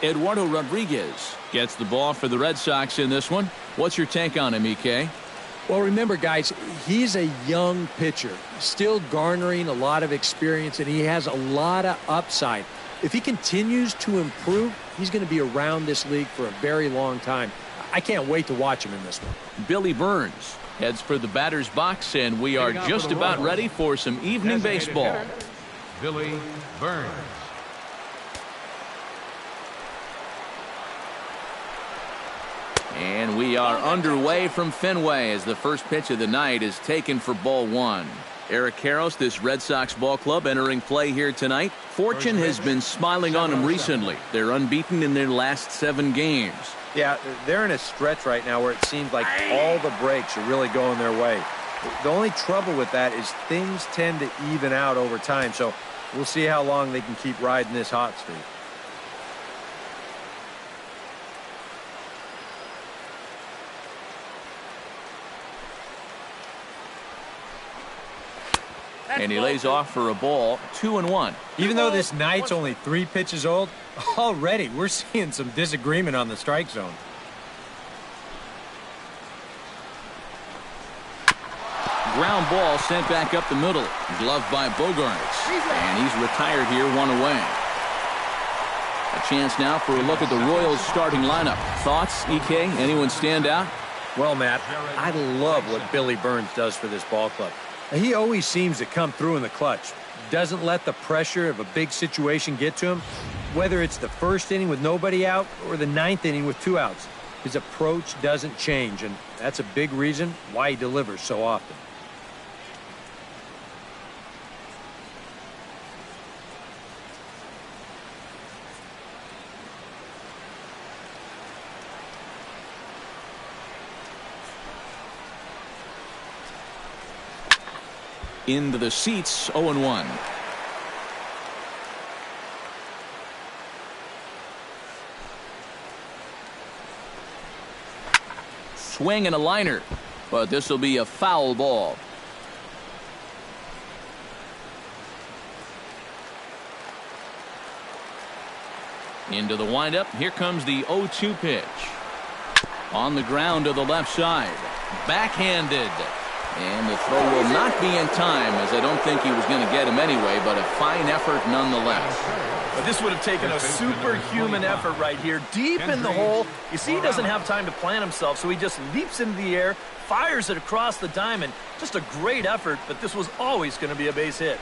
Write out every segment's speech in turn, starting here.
Eduardo Rodriguez gets the ball for the Red Sox in this one. What's your take on him, EK? Well, remember, guys, he's a young pitcher, still garnering a lot of experience, and he has a lot of upside. If he continues to improve, he's going to be around this league for a very long time. I can't wait to watch him in this one. Billy Burns heads for the batter's box, and we are just about ready for some evening baseball. Billy Burns. And we are underway from Fenway as the first pitch of the night is taken for ball one. Eric Karros, this Red Sox ball club, entering play here tonight. Fortune has been smiling on them recently. They're unbeaten in their last 7 games. Yeah, they're in a stretch right now where it seems like all the breaks are really going their way. The only trouble with that is things tend to even out over time, so we'll see how long they can keep riding this hot streak. And he lays off for a ball, 2-1. Even though this night's only 3 pitches old, already we're seeing some disagreement on the strike zone. Ground ball sent back up the middle. Gloved by Bogaerts. And he's retired here, 1 away. A chance now for a look at the Royals starting lineup. Thoughts, EK? Anyone stand out? Well, Matt, I love what Billy Burns does for this ball club. He always seems to come through in the clutch. Doesn't let the pressure of a big situation get to him. Whether it's the first inning with nobody out or the 9th inning with 2 outs, his approach doesn't change, and that's a big reason why he delivers so often. Into the seats, 0-1. Swing and a liner, but this will be a foul ball. Into the windup. Here comes the 0-2 pitch. On the ground to the left side. Backhanded. And the throw will not be in time, as I don't think he was going to get him anyway, but a fine effort nonetheless. But this would have taken a superhuman effort right here, deep in the hole. You see, he doesn't have time to plant himself, so he just leaps into the air, fires it across the diamond. Just a great effort, but this was always going to be a base hit.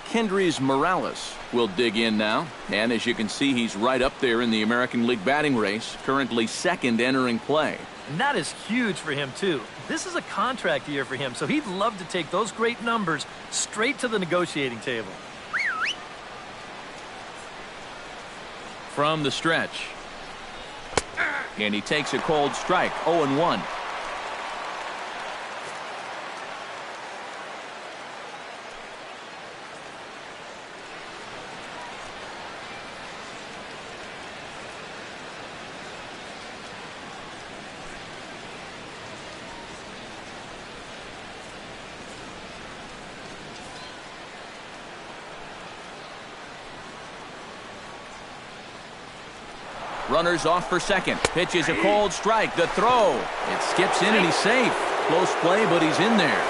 Kendrys Morales will dig in now, and as you can see, he's right up there in the American League batting race, currently 2nd entering play. And that is huge for him, too. This is a contract year for him, so he'd love to take those great numbers straight to the negotiating table. From the stretch. And he takes a cold strike, 0-1. Runners off for second. Pitch is a cold strike. The throw. It skips in and he's safe. Close play, but he's in there.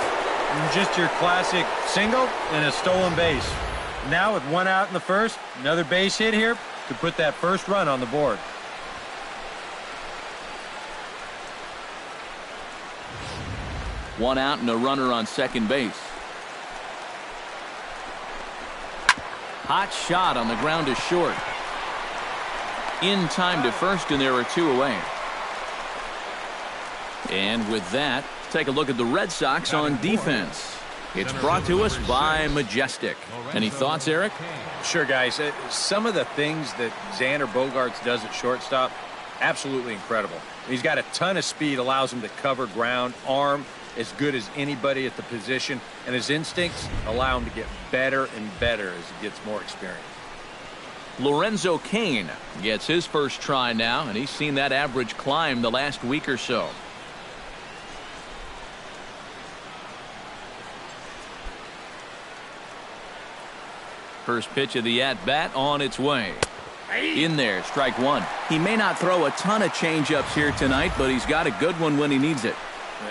Just your classic single and a stolen base. Now with 1 out in the first, another base hit here to put that first run on the board. One out and a runner on second base. Hot shot on the ground is short. In time to first, and there are 2 away. And with that, take a look at the Red Sox on defense. It's brought to us by Majestic. Any thoughts, Eric? Sure, guys. Some of the things that Xander Bogaerts does at shortstop, absolutely incredible. He's got a ton of speed, allows him to cover ground, arm as good as anybody at the position, and his instincts allow him to get better and better as he gets more experience. Lorenzo Cain gets his first try now, and he's seen that average climb the last week or so. First pitch of the at-bat on its way. In there, strike one. He may not throw a ton of changeups here tonight, but he's got a good one when he needs it.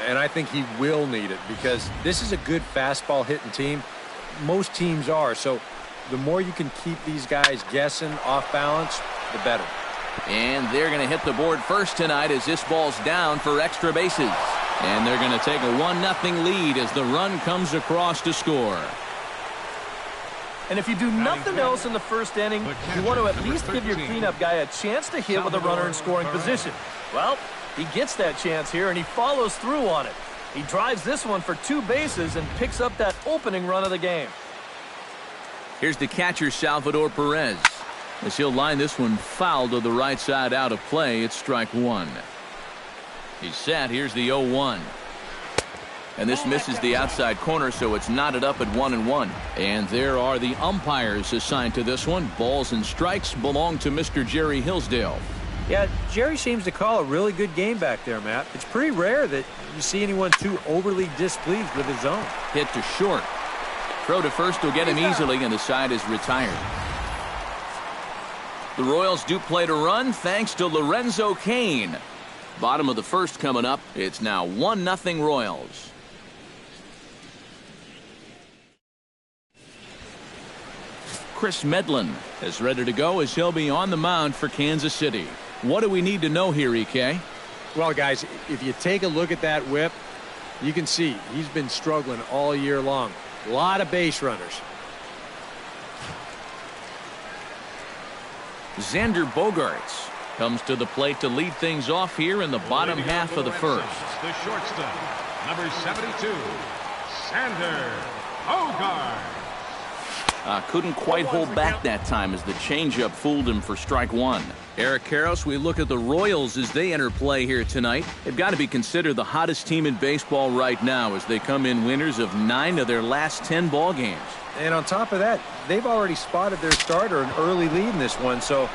And I think he will need it because this is a good fastball hitting team. Most teams are, so the more you can keep these guys guessing off balance, the better. And they're going to hit the board first tonight as this ball's down for extra bases. And they're going to take a 1-0 lead as the run comes across to score. And if you do nothing else in the first inning, you want to at least give your cleanup guy a chance to hit with a runner in scoring position. Well, he gets that chance here, and he follows through on it. He drives this one for 2 bases and picks up that opening run of the game. Here's the catcher, Salvador Perez, as he'll line this one foul to the right side out of play. It's strike one. He's set. Here's the 0-1. And this misses the outside corner, so it's knotted up at 1-1. And there are the umpires assigned to this one. Balls and strikes belong to Mr. Jerry Hillsdale. Yeah, Jerry seems to call a really good game back there, Matt. It's pretty rare that you see anyone too overly displeased with his zone. Hit to short. Throw to first will get him easily, and the side is retired. The Royals do play to run thanks to Lorenzo Cain. Bottom of the first coming up. It's now 1-0 Royals. Chris Medlin is ready to go as he'll be on the mound for Kansas City. What do we need to know here, EK? Well, guys, if you take a look at that whip, you can see he's been struggling all year long. A lot of base runners. Xander Bogaerts comes to the plate to lead things off here in the bottom half of the first. The shortstop, number 72, Xander Bogaerts. Couldn't quite hold back that time as the changeup fooled him for strike one. Eric Karros, we look at the Royals as they enter play here tonight. They've got to be considered the hottest team in baseball right now as they come in winners of 9 of their last 10 ball games. And on top of that, they've already spotted their starter an early lead in this one, so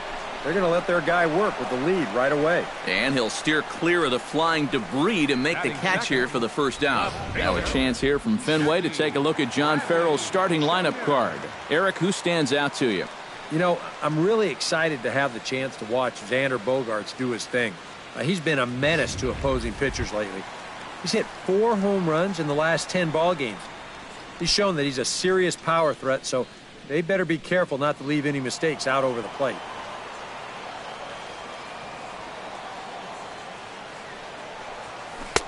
they're going to let their guy work with the lead right away. And he'll steer clear of the flying debris to make the catch here for the first out. Now a chance here from Fenway to take a look at John Farrell's starting lineup card. Eric, who stands out to you? You know, I'm really excited to have the chance to watch Xander Bogaerts do his thing. He's been a menace to opposing pitchers lately. He's hit 4 home runs in the last 10 ball games. He's shown that he's a serious power threat, so they better be careful not to leave any mistakes out over the plate.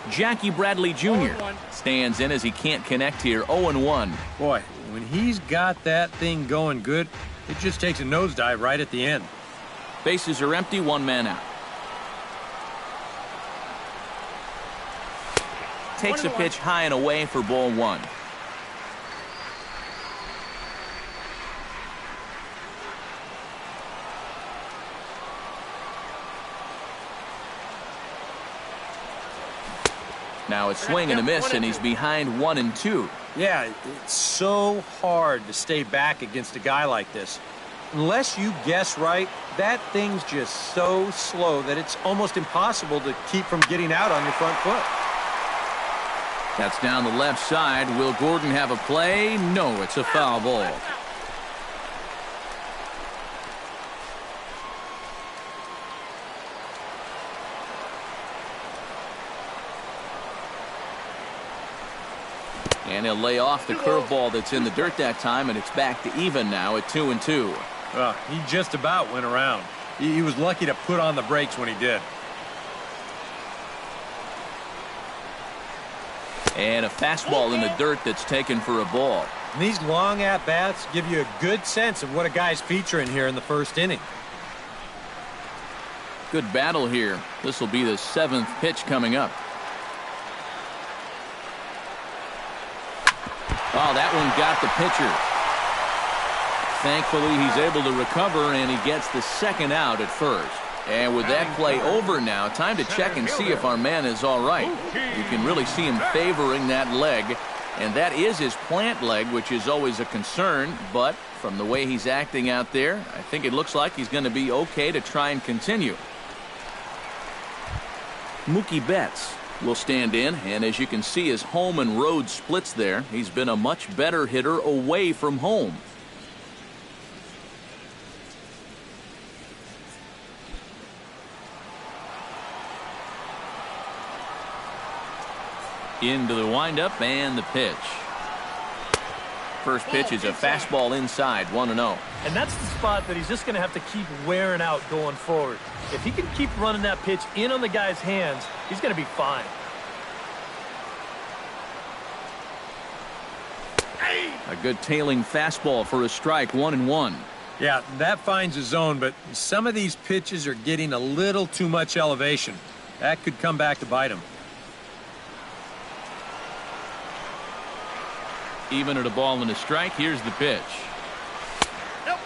Jackie Bradley Jr. stands in as he can't connect here. 0-1. Boy, when he's got that thing going good, it just takes a nosedive right at the end. Bases are empty, 1 man out. Takes a pitch high and away for ball 1. Now a swing and a miss, and he's behind 1-2. Yeah, it's so hard to stay back against a guy like this. Unless you guess right, that thing's just so slow that it's almost impossible to keep from getting out on your front foot. That's down the left side. Will Gordon have a play? No, it's a foul ball. And he'll lay off the curveball that's in the dirt that time, and it's back to even now at 2-2. He just about went around. He was lucky to put on the brakes when he did. And a fastball in the dirt that's taken for a ball. And these long at-bats give you a good sense of what a guy's featuring here in the first inning. Good battle here. This will be the 7th pitch coming up. Oh, that one got the pitcher. Thankfully, he's able to recover, and he gets the 2nd out at first. And with that play over now, time to check and see if our man is all right. You can really see him favoring that leg, and that is his plant leg, which is always a concern. But from the way he's acting out there, I think it looks like he's going to be okay to try and continue. Mookie Betts will stand in, and as you can see, his home and road splits there. He's been a much better hitter away from home. Into the windup and the pitch. First pitch is a fastball inside, 1-0. And that's the spot that he's just going to have to keep wearing out going forward. If he can keep running that pitch in on the guy's hands, he's going to be fine. A good tailing fastball for a strike, 1-1. Yeah, that finds a zone, but some of these pitches are getting a little too much elevation. That could come back to bite him. Even at a ball and a strike, here's the pitch.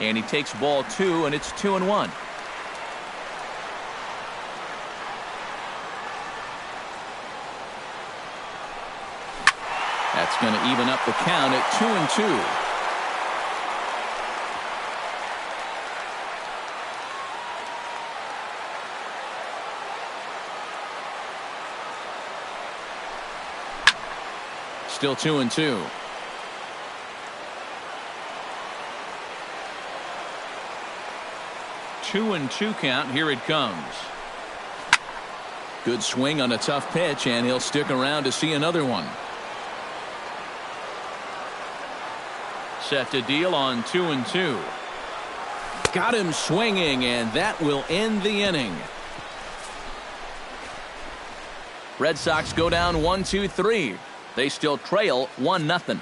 And he takes ball 2, and it's 2-1. That's going to even up the count at 2-2. Still 2-2. Two and two count. Here it comes. Good swing on a tough pitch, and he'll stick around to see another one. Set to deal on 2-2. Got him swinging, and that will end the inning. Red Sox go down 1-2-3. They still trail 1-0.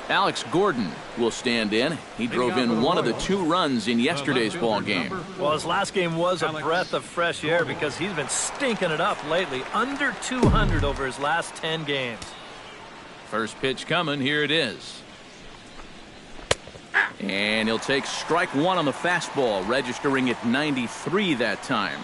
Alex Gordon will stand in. He drove in one of the 2 runs in yesterday's ball game. Well, his last game was a breath of fresh air because he's been stinking it up lately. Under 200 over his last 10 games. First pitch coming. Here it is. And he'll take strike 1 on the fastball, registering at 93 that time.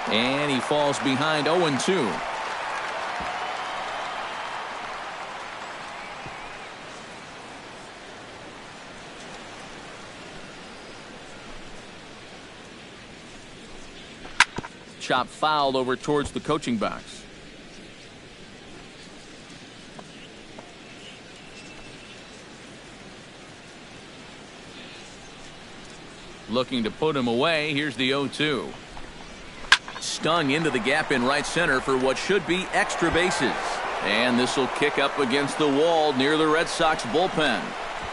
And he falls behind 0-2. Chop foul over towards the coaching box. Looking to put him away. Here's the 0-2. Stung into the gap in right center for what should be extra bases. And this will kick up against the wall near the Red Sox bullpen.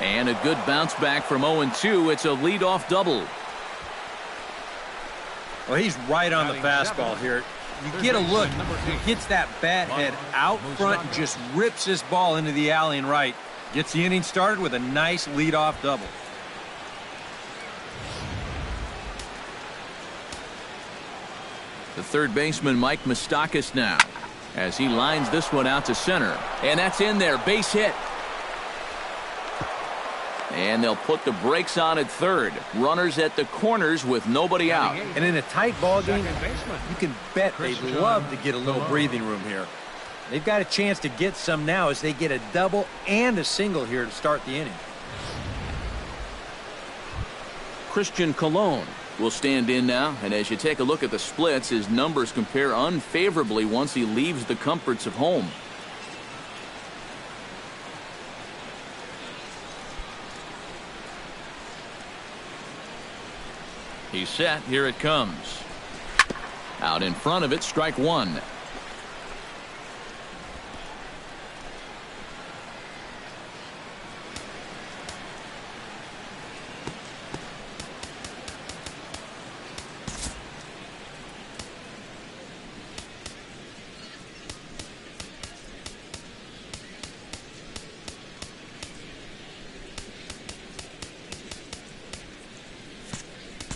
And a good bounce back from 0-2. It's a leadoff double. Well, he's right on the fastball here. You get a look. He gets that bat head out front and just rips this ball into the alley and right. Gets the inning started with a nice leadoff double. The third baseman, Mike Moustakas, now as he lines this one out to center. And that's in there. Base hit. And they'll put the brakes on at third. Runners at the corners with nobody out. And in a tight ball game, you can bet they'd love to get a little breathing room here. They've got a chance to get some now as they get a double and a single here to start the inning. Christian Colon will stand in now, and as you take a look at the splits, his numbers compare unfavorably once he leaves the comforts of home. He's set. Here it comes. Out in front of it, strike 1.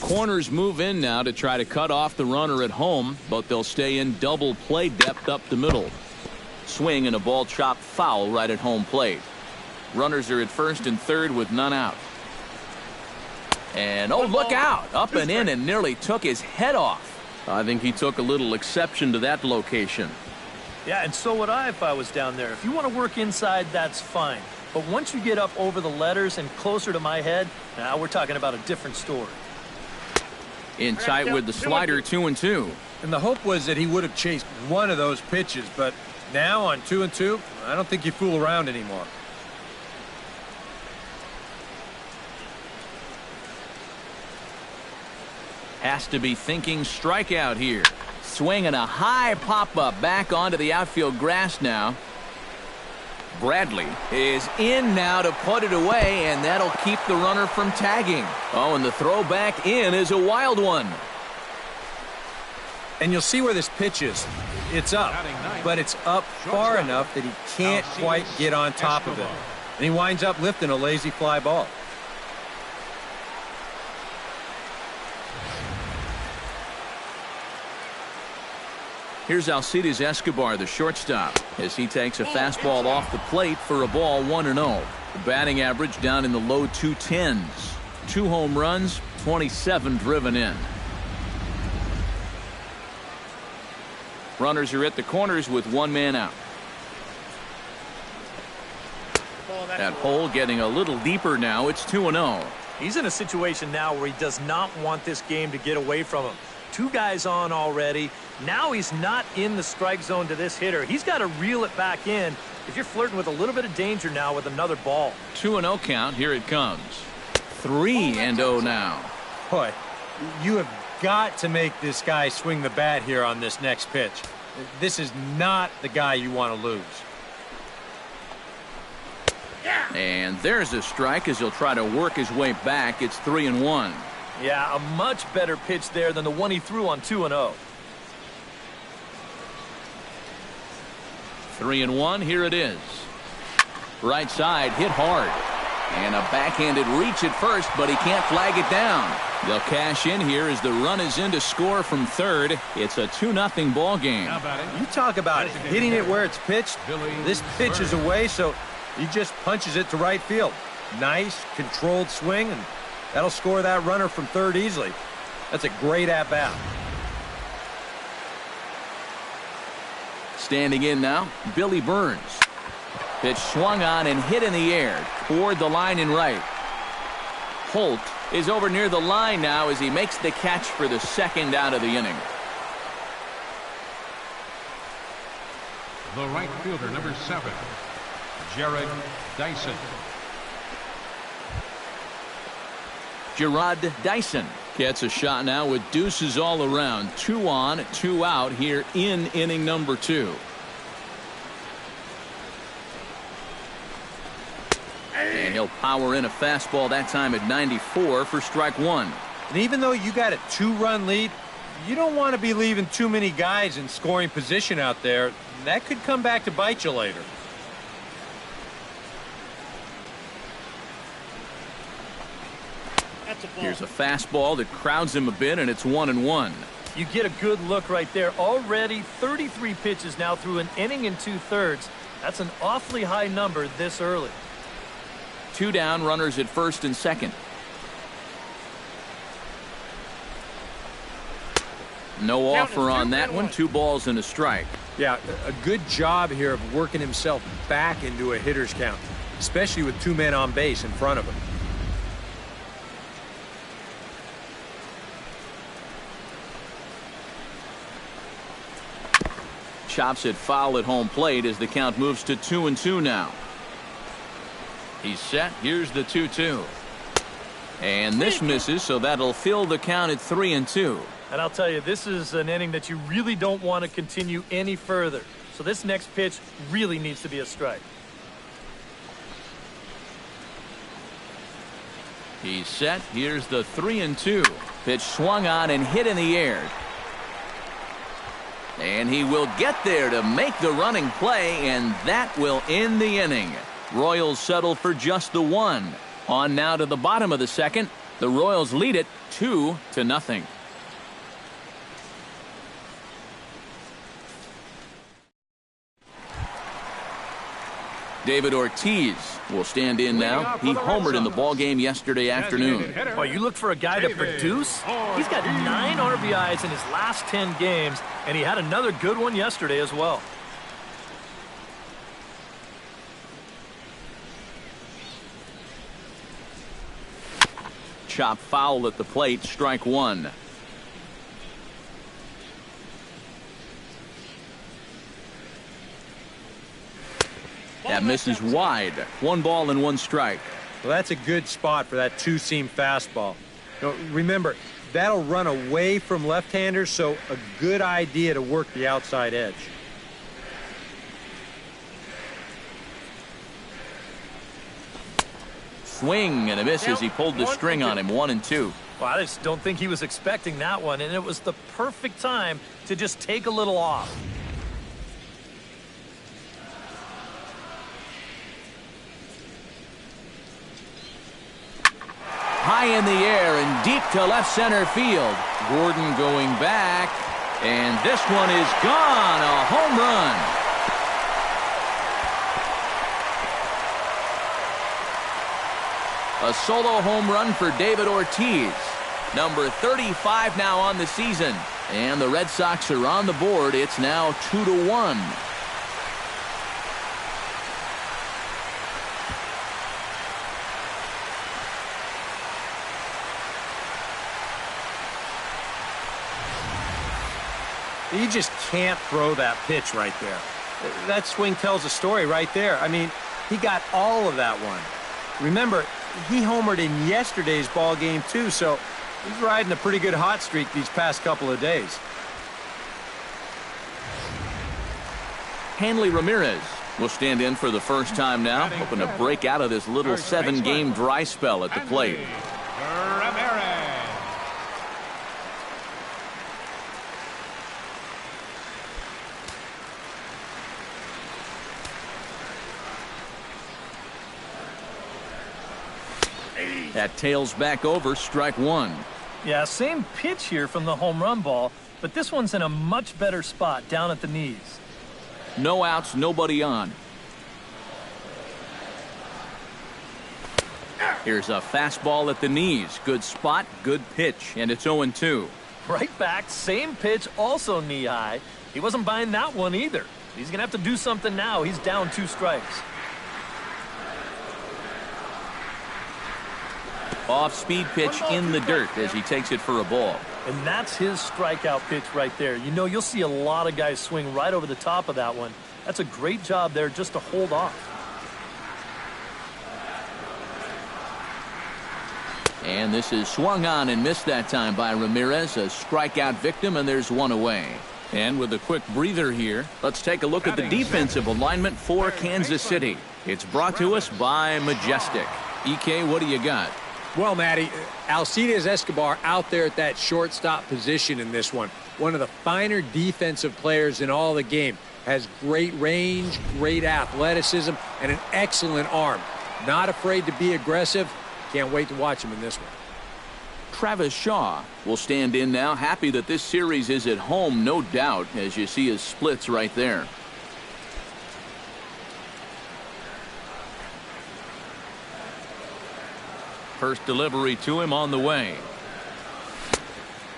Corners move in now to try to cut off the runner at home, but they'll stay in double play depth up the middle. Swing and a ball chopped foul right at home plate. Runners are at first and third with none out. And oh, look out! Up and in and nearly took his head off. I think he took a little exception to that location. Yeah, and so would I if I was down there. If you want to work inside, that's fine. But once you get up over the letters and closer to my head, now we're talking about a different story. In tight with the slider, 2-2. And the hope was that he would have chased one of those pitches, but now on 2-2, I don't think you fool around anymore. Has to be thinking strikeout here. Swinging a high pop-up back onto the outfield grass now. Bradley is in now to put it away, and that'll keep the runner from tagging. Oh, and the throw back in is a wild one. And you'll see where this pitch is. It's up, but it's up far enough that he can't quite get on top of it. And he winds up lifting a lazy fly ball. Here's Alcides Escobar, the shortstop, as he takes a fastball off the plate for a ball, 1-0. The batting average down in the low 210s. 2 home runs, 27 driven in. Runners are at the corners with 1 man out. That hole getting a little deeper now. It's 2-0. He's in a situation now where he does not want this game to get away from him. 2 guys on already. Now he's not in the strike zone to this hitter. He's got to reel it back in if you're flirting with a little bit of danger now with another ball. 2-0 count. Here it comes. 3-0 now. Boy, you have got to make this guy swing the bat here on this next pitch. This is not the guy you want to lose. And there's a strike as he'll try to work his way back. It's 3-1. Yeah, a much better pitch there than the one he threw on 2-0. 3-1. Here it is. Right side hit hard. And a backhanded reach at first, but he can't flag it down. They'll cash in here as the run is in to score from third. It's a 2-0 ball game. You talk about hitting it where it's pitched. This pitch is away, so he just punches it to right field. Nice, controlled swing, and that'll score that runner from third easily. That's a great at-bat. Standing in now, Billy Burns. Pitch swung on and hit in the air toward the line and right. Holt is over near the line now as he makes the catch for the second out of the inning. The right fielder, number 7, Jared Dyson. Gerard Dyson gets a shot now with deuces all around. 2 on, 2 out here in inning number 2. And he'll power in a fastball that time at 94 for strike 1. And even though you got a 2-run lead, you don't want to be leaving too many guys in scoring position out there. That could come back to bite you later. Here's a fastball that crowds him a bit, and it's 1-1. You get a good look right there. Already 33 pitches now through an inning and 2/3. That's an awfully high number this early. 2 down, runners at first and second. No offer on that one. 2 balls and a strike. Yeah, a good job here of working himself back into a hitter's count, especially with 2 men on base in front of him. Chops it foul at home plate as the count moves to 2-2 now. He's set. Here's the 2-2. And this misses, so that'll fill the count at 3-2. And I'll tell you, this is an inning that you really don't want to continue any further. So this next pitch really needs to be a strike. He's set. Here's the 3-2. Pitch swung on and hit in the air. And he will get there to make the running play, and that will end the inning. Royals settle for just the 1. On now to the bottom of the second. The Royals lead it 2-0. David Ortiz will stand in now. He homered in the ballgame yesterday afternoon. Oh, you look for a guy to produce? He's got 9 RBIs in his last 10 games, and he had another good one yesterday as well. Chop foul at the plate, strike 1. That misses wide. 1 ball and 1 strike. Well, that's a good spot for that two-seam fastball. Now, remember, that'll run away from left-handers, so a good idea to work the outside edge. Swing and a miss as he pulled the string on him. 1-2. Well, I just don't think he was expecting that one, and it was the perfect time to just take a little off. High in the air and deep to left center field. Gordon going back, and this one is gone. A home run. A solo home run for David Ortiz. Number 35 now on the season. And the Red Sox are on the board. It's now 2-1. You just can't throw that pitch right there. That swing tells a story right there. I mean, he got all of that one. Remember, he homered in yesterday's ball game too, so he's riding a pretty good hot streak these past couple of days. Hanley Ramirez will stand in for the first time now, hoping to break out of this little 7-game dry spell at the plate. That tails back over, strike 1. Yeah, same pitch here from the home run ball, but this one's in a much better spot down at the knees. No outs, nobody on. Here's a fastball at the knees. Good spot, good pitch, and it's 0-2. Right back, same pitch, also knee high. He wasn't buying that one either. He's going to have to do something now. He's down 2 strikes. Off-speed pitch in the dirt as he takes it for a ball. And that's his strikeout pitch right there. You know, you'll see a lot of guys swing right over the top of that one. That's a great job there just to hold off. And this is swung on and missed that time by Ramirez, a strikeout victim, and there's 1 away. And with a quick breather here, let's take a look at the defensive alignment for Kansas City. It's brought to us by Majestic. EK, what do you got? Well, Matty, Alcides Escobar out there at that shortstop position in this one. One of the finer defensive players in all the game. Has great range, great athleticism, and an excellent arm. Not afraid to be aggressive. Can't wait to watch him in this one. Travis Shaw will stand in now, happy that this series is at home, no doubt, as you see his splits right there. First delivery to him on the way.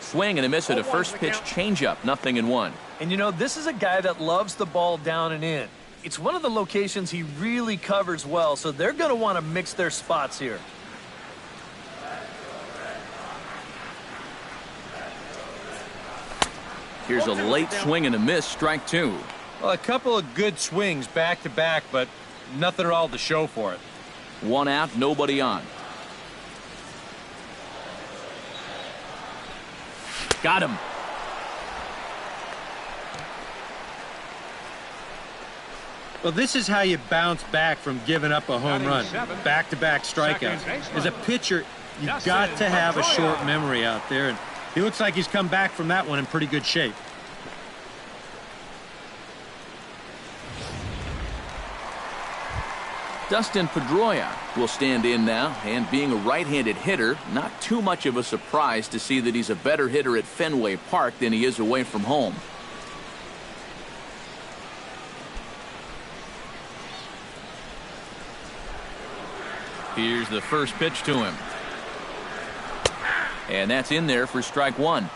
Swing and a miss at a first pitch changeup, 0-1. And you know, this is a guy that loves the ball down and in. It's one of the locations he really covers well, so they're going to want to mix their spots here. Here's a late swing and a miss, strike 2. Well, a couple of good swings back-to-back, but nothing at all to show for it. 1 out, nobody on. Got him. Well, this is how you bounce back from giving up a home run. Back-to-back strikeouts. As a pitcher, you've got to have a short memory out there, and he looks like he's come back from that one in pretty good shape. Dustin Pedroia will stand in now, and being a right-handed hitter, not too much of a surprise to see that he's a better hitter at Fenway Park than he is away from home. Here's the first pitch to him. And that's in there for strike 1.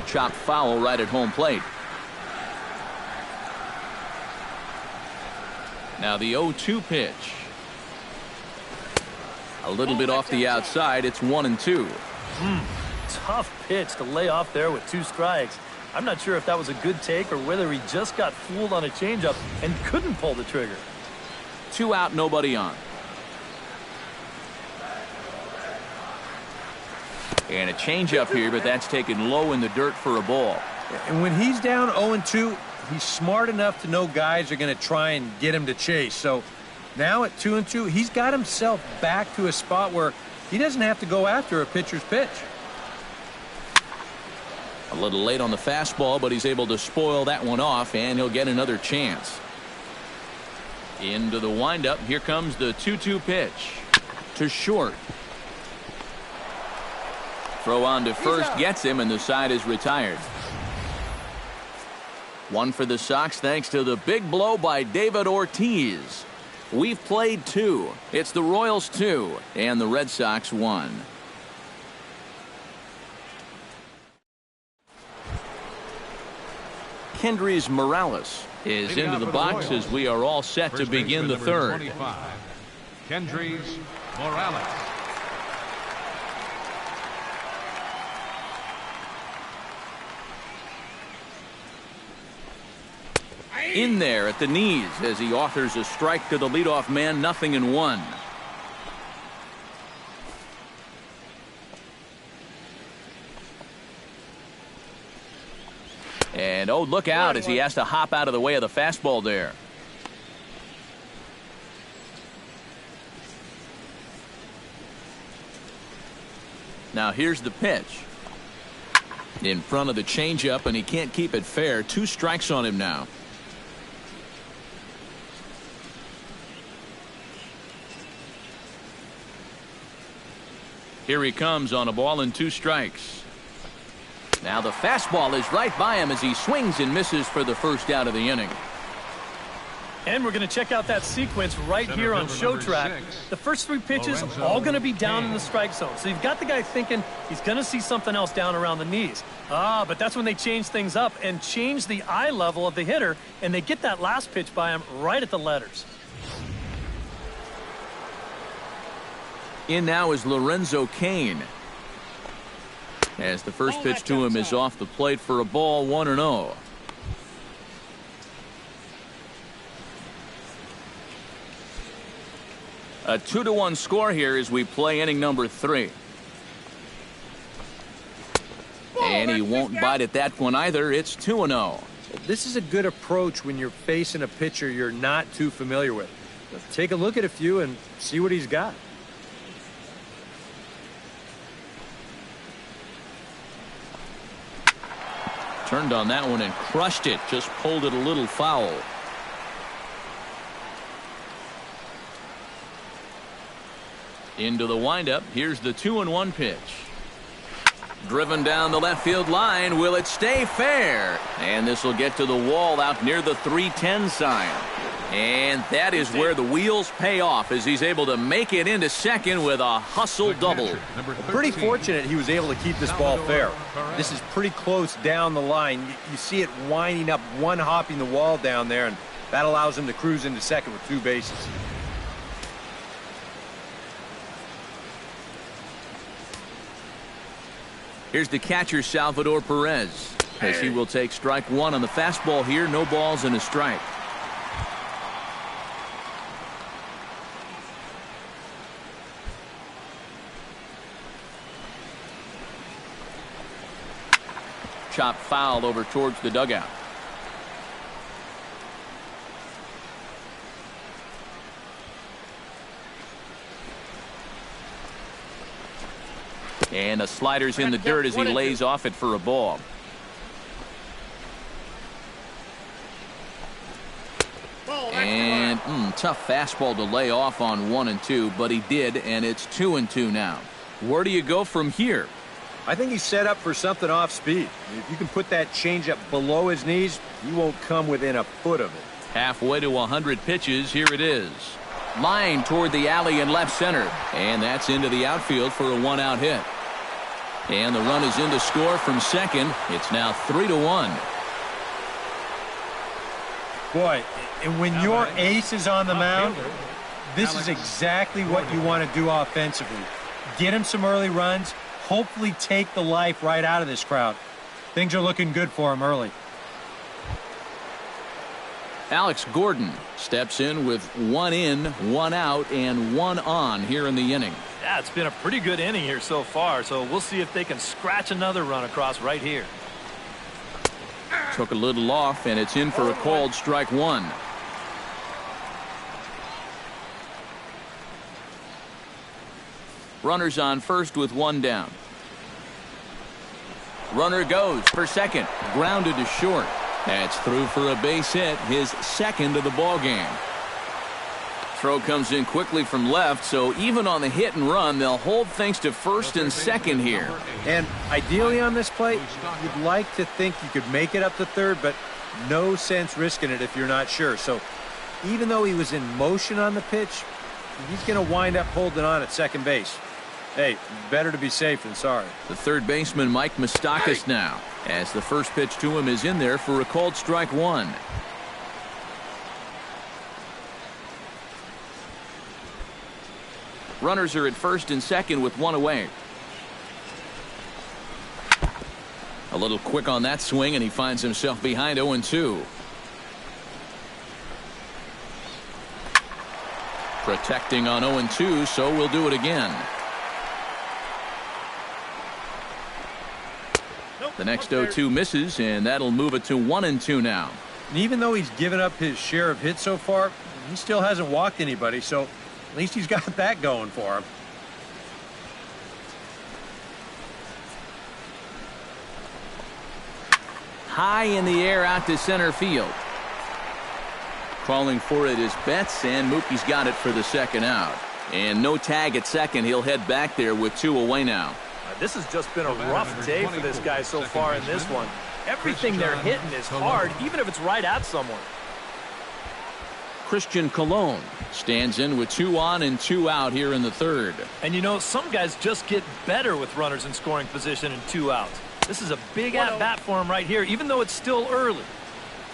Chopped foul right at home plate. Now the 0-2 pitch. A little bit off the outside. It's 1-2. Tough pitch to lay off there with 2 strikes. I'm not sure if that was a good take or whether he just got fooled on a changeup and couldn't pull the trigger. 2 out, nobody on. And a changeup here, but that's taken low in the dirt for a ball. And when he's down 0-2, he's smart enough to know guys are going to try and get him to chase. So now at 2-2, he's got himself back to a spot where he doesn't have to go after a pitcher's pitch. A little late on the fastball, but he's able to spoil that one off, and he'll get another chance. Into the windup. Here comes the 2-2 pitch. To short. Throw on to first gets him, and the side is retired. 1 for the Sox thanks to the big blow by David Ortiz. We've played 2. It's the Royals 2 and the Red Sox 1. Kendrys Morales is into the box as we are all set to begin the third. Kendrys Morales. In there at the knees as he offers a strike to the leadoff man. 0-1. And oh, look out as he has to hop out of the way of the fastball there. Now here's the pitch. In front of the changeup, and he can't keep it fair. 2 strikes on him now. Here he comes on a ball and 2 strikes. Now the fastball is right by him as he swings and misses for the first out of the inning. And we're going to check out that sequence right here on Show Track. The first 3 pitches all going to be down in the strike zone. So you've got the guy thinking he's going to see something else down around the knees. But that's when they change things up and change the eye level of the hitter, and they get that last pitch by him right at the letters. In now is Lorenzo Cain. As the first pitch to him is off the plate for a ball. 1-0. A 2-1 score here as we play inning number 3. And he won't bite at that one either. It's 2-0. This is a good approach when you're facing a pitcher you're not too familiar with. Take a look at a few and see what he's got. Turned on that one and crushed it. Just pulled it a little foul. Into the windup. Here's the 2-1 pitch. Driven down the left field line. Will it stay fair? And this will get to the wall out near the 310 sign. And that is where the wheels pay off as he's able to make it into second with a hustle double. Pretty fortunate he was able to keep this ball fair. This is pretty close down the line. You see it winding up, one hopping the wall down there, and that allows him to cruise into second with 2 bases. Here's the catcher, Salvador Perez, as he will take strike 1 on the fastball here. No balls and a strike. Chop foul over towards the dugout. And a slider's in the dirt as he lays off it for a ball. And tough fastball to lay off on 1 and 2, but he did, and it's 2 and 2 now. Where do you go from here? I think he's set up for something off speed. If you can put that changeup below his knees, he won't come within a foot of it. Halfway to 100 pitches. Here it is. Line toward the alley in left center. And that's into the outfield for a 1-out hit. And the run is in to score from second. It's now 3-1. Boy, And when your ace is on the mound, this is exactly what you want to do offensively. Get him some early runs, hopefully take the life right out of this crowd. Things are looking good for him early. Alex Gordon steps in with 1 in, 1 out, and 1 on here in the inning. Yeah, it's been a pretty good inning here so far, so we'll see if they can scratch another run across right here. Took a little off, and it's in for a called strike 1. Runners on first with 1 down. Runner goes for second. Grounded to short. That's through for a base hit, his second of the ball game. Throw comes in quickly from left, so even on the hit and run, they'll hold things to first and second here. And ideally on this play, you'd like to think you could make it up to third, but no sense risking it if you're not sure. So even though he was in motion on the pitch, he's going to wind up holding on at second base. Hey, better to be safe than sorry. The third baseman, Mike Moustakas, now, as the first pitch to him is in there for a called strike 1. Runners are at first and second with 1 away. A little quick on that swing, and he finds himself behind 0-2. Protecting on 0-2, so we'll do it again. The next 0-2 misses, and that'll move it to 1-2 now. And even though he's given up his share of hits so far, he still hasn't walked anybody, so at least he's got that going for him. High in the air out to center field. Calling for it is Betts, and Mookie's got it for the second out. And no tag at second. He'll head back there with 2 away now. This has just been a rough day for this guy so far in this one. Everything they're hitting is hard, even if it's right at someone. Christian Colon stands in with 2 on and 2 out here in the third. And you know, some guys just get better with runners in scoring position and 2 outs. This is a big at-bat for him right here, even though it's still early.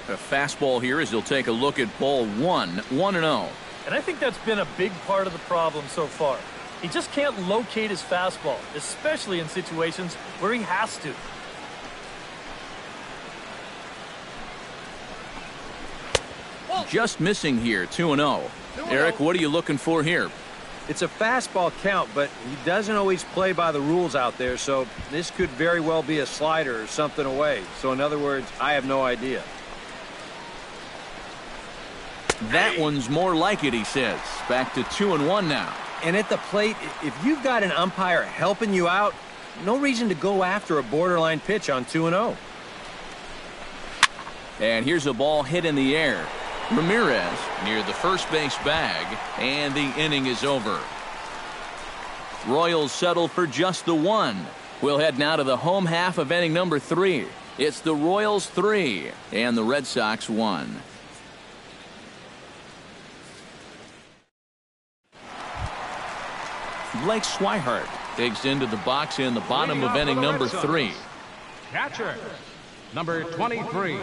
A fastball here as he'll take a look at ball 1, 1-0. And I think that's been a big part of the problem so far. He just can't locate his fastball, especially in situations where he has to. Just missing here, 2-0. Eric, what are you looking for here? It's a fastball count, but he doesn't always play by the rules out there, so this could very well be a slider or something away. So in other words, I have no idea. That one's more like it, he says. Back to 2-1 now. And at the plate, if you've got an umpire helping you out, no reason to go after a borderline pitch on 2-0. And here's a ball hit in the air. Ramirez near the first base bag, and the inning is over. Royals settle for just the 1. We'll head now to the home half of inning number 3. It's the Royals 3 and the Red Sox 1. Blake Swihart digs into the box in the bottom of inning number 3. Catcher, number 23.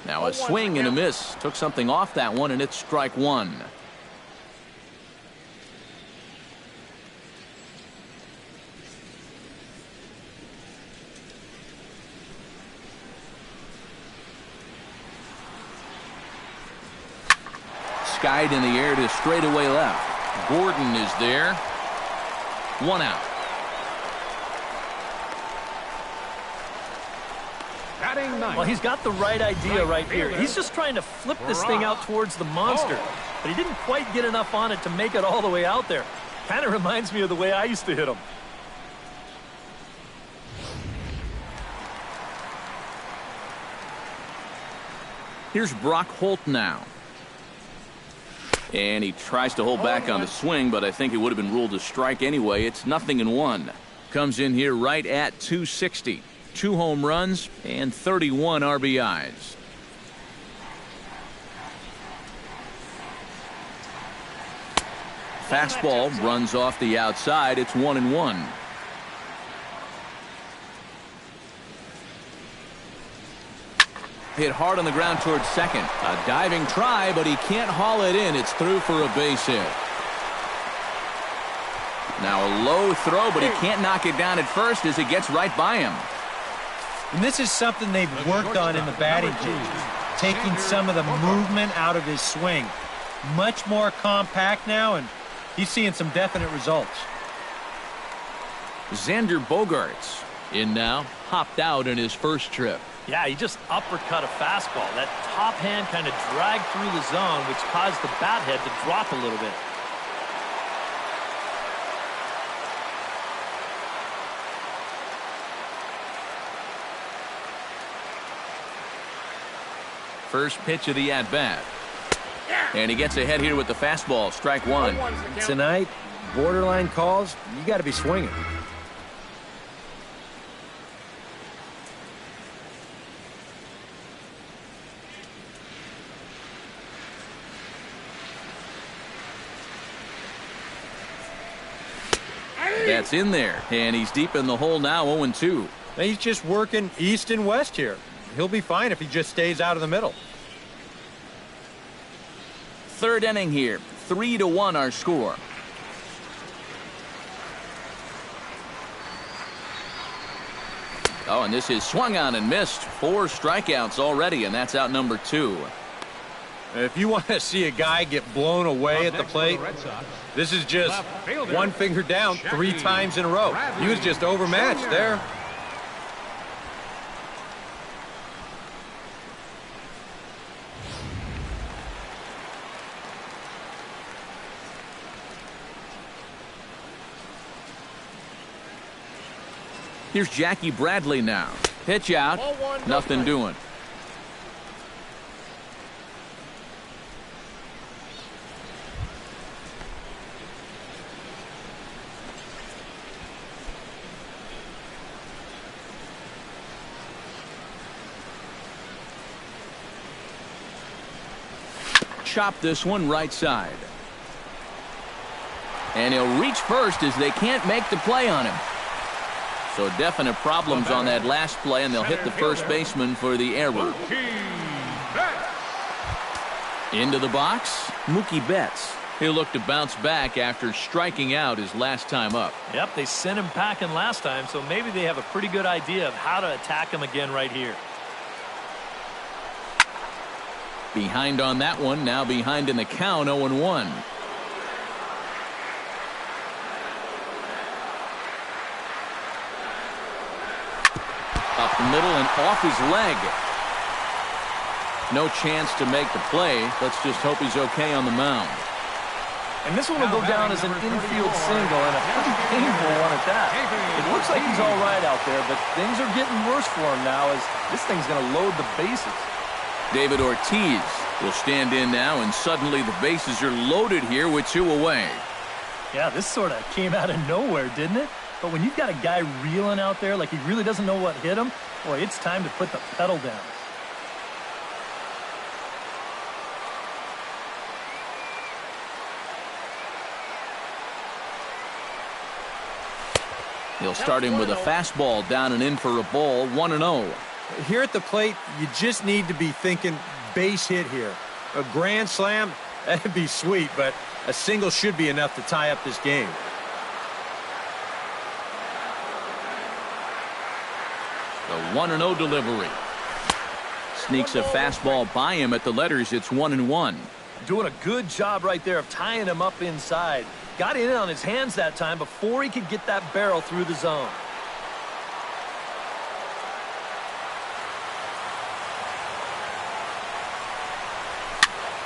Now a swing and a miss. Took something off that one, and it's strike 1. Skied in the air to straightaway left. Gordon is there. 1 out. Well, he's got the right idea right here. He's just trying to flip this thing out towards the monster, but he didn't quite get enough on it to make it all the way out there. Kind of reminds me of the way I used to hit him. Here's Brock Holt now. And he tries to hold back on the swing, but I think it would have been ruled a strike anyway. It's 0-1. Comes in here right at 260. 2 home runs and 31 RBIs. Fastball runs off the outside. It's 1-1. Hit hard on the ground towards second. A diving try, but he can't haul it in. It's through for a base hit. Now a low throw, but he can't knock it down at first as it gets right by him. And this is something they've worked on in the batting cages, taking some of the movement out of his swing. Much more compact now, and he's seeing some definite results. Xander Bogaerts in now, hopped out in his first trip. Yeah, he just uppercut a fastball. That top hand kind of dragged through the zone, which caused the bat head to drop a little bit. First pitch of the at-bat. And he gets ahead here with the fastball. Strike one. Tonight, borderline calls, you got to be swinging. That's in there, and he's deep in the hole now, 0-2. He's just working east and west here. He'll be fine if he just stays out of the middle. Third inning here, 3-1 our score. Oh, and this is swung on and missed. 4 strikeouts already, and that's out number 2. If you want to see a guy get blown away at the plate, this is just one finger down 3 times in a row. He was just overmatched there. Here's Jackie Bradley now. Pitch out. Nothing doing. Chop this one right side. And he'll reach first as they can't make the play on him. So definite problems on that last play, and they'll hit the first baseman for the error. Into the box, Mookie Betts. He'll look to bounce back after striking out his last time up. Yep, they sent him packing last time, so maybe they have a pretty good idea of how to attack him again right here. Behind on that one, now behind in the count, 0-1. Up the middle and off his leg. No chance to make the play. Let's just hope he's okay on the mound. And this one will go down as an infield single, and a pretty painful one at that. It looks like he's all right out there, but things are getting worse for him now as this thing's going to load the bases. David Ortiz will stand in now, and suddenly the bases are loaded here with 2 away. Yeah, this sort of came out of nowhere, didn't it? But when you've got a guy reeling out there like he really doesn't know what hit him, boy, it's time to put the pedal down. He'll start him with a fastball down and in for a ball, 1-0. Here at the plate, you just need to be thinking base hit here. A grand slam, that'd be sweet, but a single should be enough to tie up this game. The 1-0 delivery. Sneaks a fastball by him at the letters. It's 1-1. Doing a good job right there of tying him up inside. Got in on his hands that time before he could get that barrel through the zone.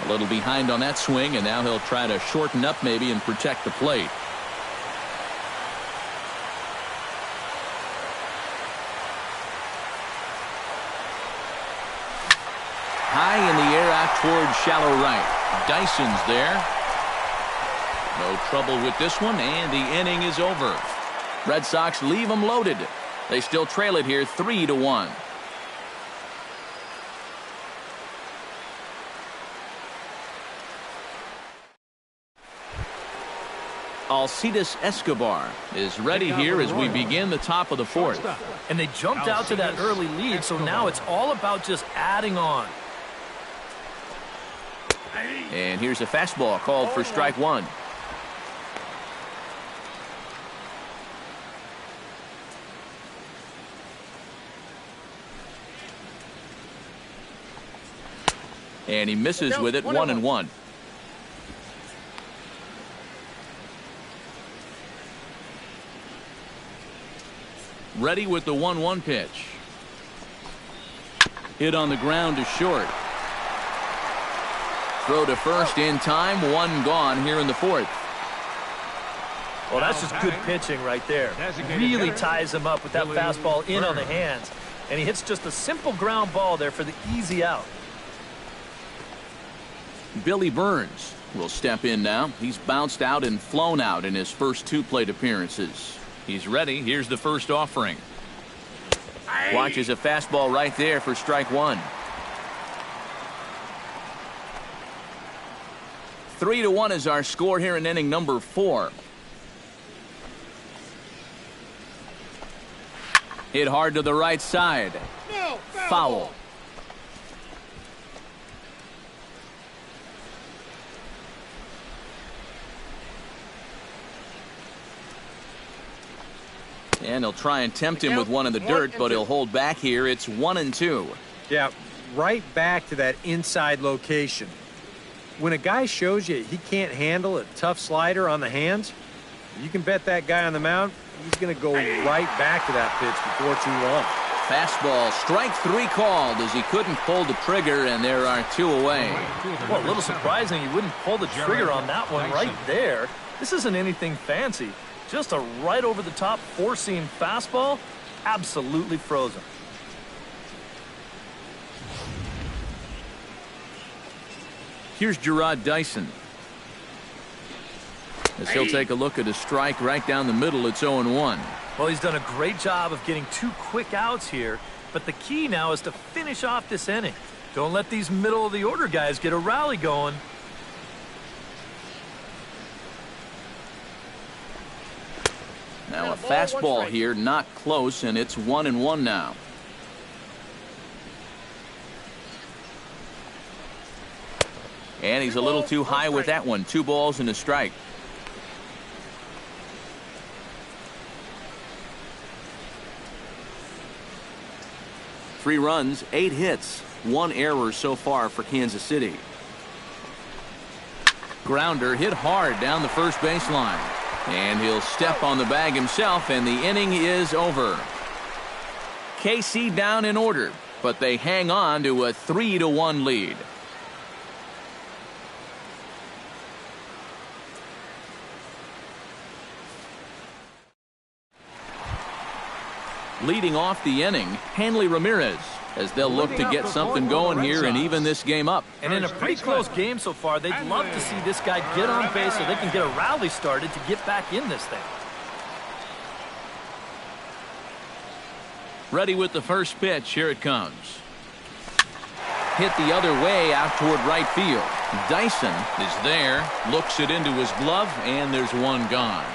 A little behind on that swing, and now he'll try to shorten up maybe and protect the plate. High in the air out towards shallow right. Dyson's there. No trouble with this one, and the inning is over. Red Sox leave them loaded. They still trail it here 3-1. Alcides Escobar is ready here as we begin the top of the fourth. And they jumped out to that early lead, so now it's all about just adding on. And here's a fastball called for strike one. And he misses with it, 1-1. Ready with the 1-1 pitch. Hit on the ground to short. Throw to first in time, one gone here in the fourth. Well, that's just good pitching right there. Really ties him up with that fastball in on the hands. And he hits just a simple ground ball there for the easy out. Billy Burns will step in now. He's bounced out and flown out in his first two plate appearances. He's ready. Here's the first offering. Watches a fastball right there for strike one. 3-1 is our score here in inning number 4. Hit hard to the right side. Foul. And he'll try and tempt him with one in the dirt, but he'll hold back here. It's 1-2. Yeah, right back to that inside location. When a guy shows you he can't handle a tough slider on the hands, you can bet that guy on the mound, he's going to go right back to that pitch before too long. Fastball, strike 3 called as he couldn't pull the trigger, and there are 2 away. Well, a little surprising he wouldn't pull the trigger on that one right there. This isn't anything fancy. Just a right over the top 4-seam fastball. Absolutely frozen. Here's Gerard Dyson. As he'll take a look at a strike right down the middle, it's 0-1. Well, he's done a great job of getting 2 quick outs here, but the key now is to finish off this inning. Don't let these middle-of-the-order guys get a rally going. Now a fastball here, not close, and it's 1-1 now. And he's a little too high with that one. 2 balls and a strike. Three runs, 8 hits, 1 error so far for Kansas City. Grounder hit hard down the first baseline. And he'll step on the bag himself, and the inning is over. KC down in order, but they hang on to a 3-1 lead. Leading off the inning, Hanley Ramirez, as they'll look to get something going here and even this game up. And in a pretty close game so far, they'd love to see this guy get on base so they can get a rally started to get back in this thing. Ready with the first pitch. Here it comes. Hit the other way out toward right field. Dyson is there, looks it into his glove, and there's 1 gone.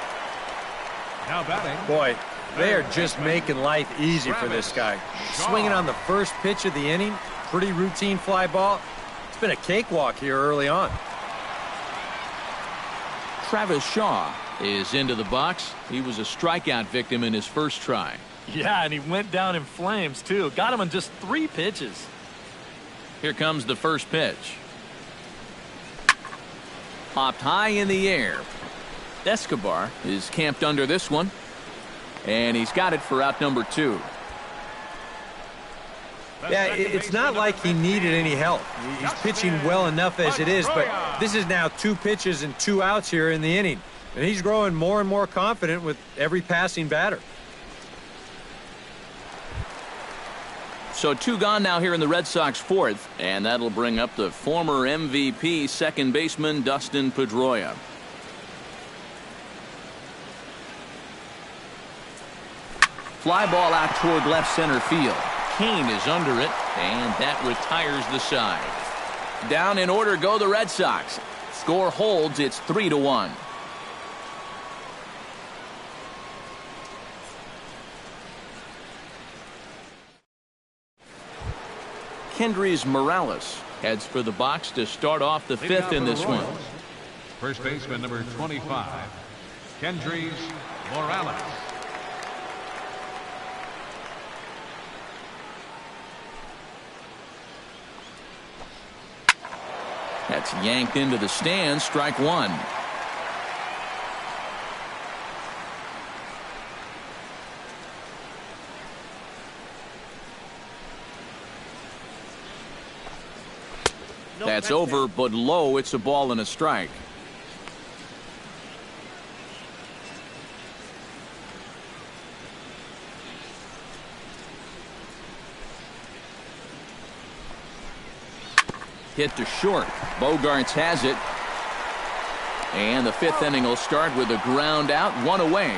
Now batting. Boy, they are just making life easy for this guy. Swinging on the first pitch of the inning, pretty routine fly ball. It's been a cakewalk here early on. Travis Shaw is into the box. He was a strikeout victim in his first try. Yeah, and he went down in flames, too. Got him on just 3 pitches. Here comes the first pitch. Popped high in the air. Escobar is camped under this one. And he's got it for out number 2. Yeah, it's not like he needed any help. He's pitching well enough as it is, but this is now 2 pitches and 2 outs here in the inning. And he's growing more and more confident with every passing batter. So 2 gone now here in the Red Sox fourth, and that'll bring up the former MVP second baseman Dustin Pedroia. Fly ball out toward left center field. Kane is under it, and that retires the side. Down in order go the Red Sox. Score holds, it's 3-1. Kendrys Morales heads for the box to start off the fifth in this one. First baseman number 25, Kendrys Morales. That's yanked into the stands, strike one. That's over, but low. It's a ball and a strike. Hit to short. Bogarts has it. And the fifth inning will start with a ground out, one away.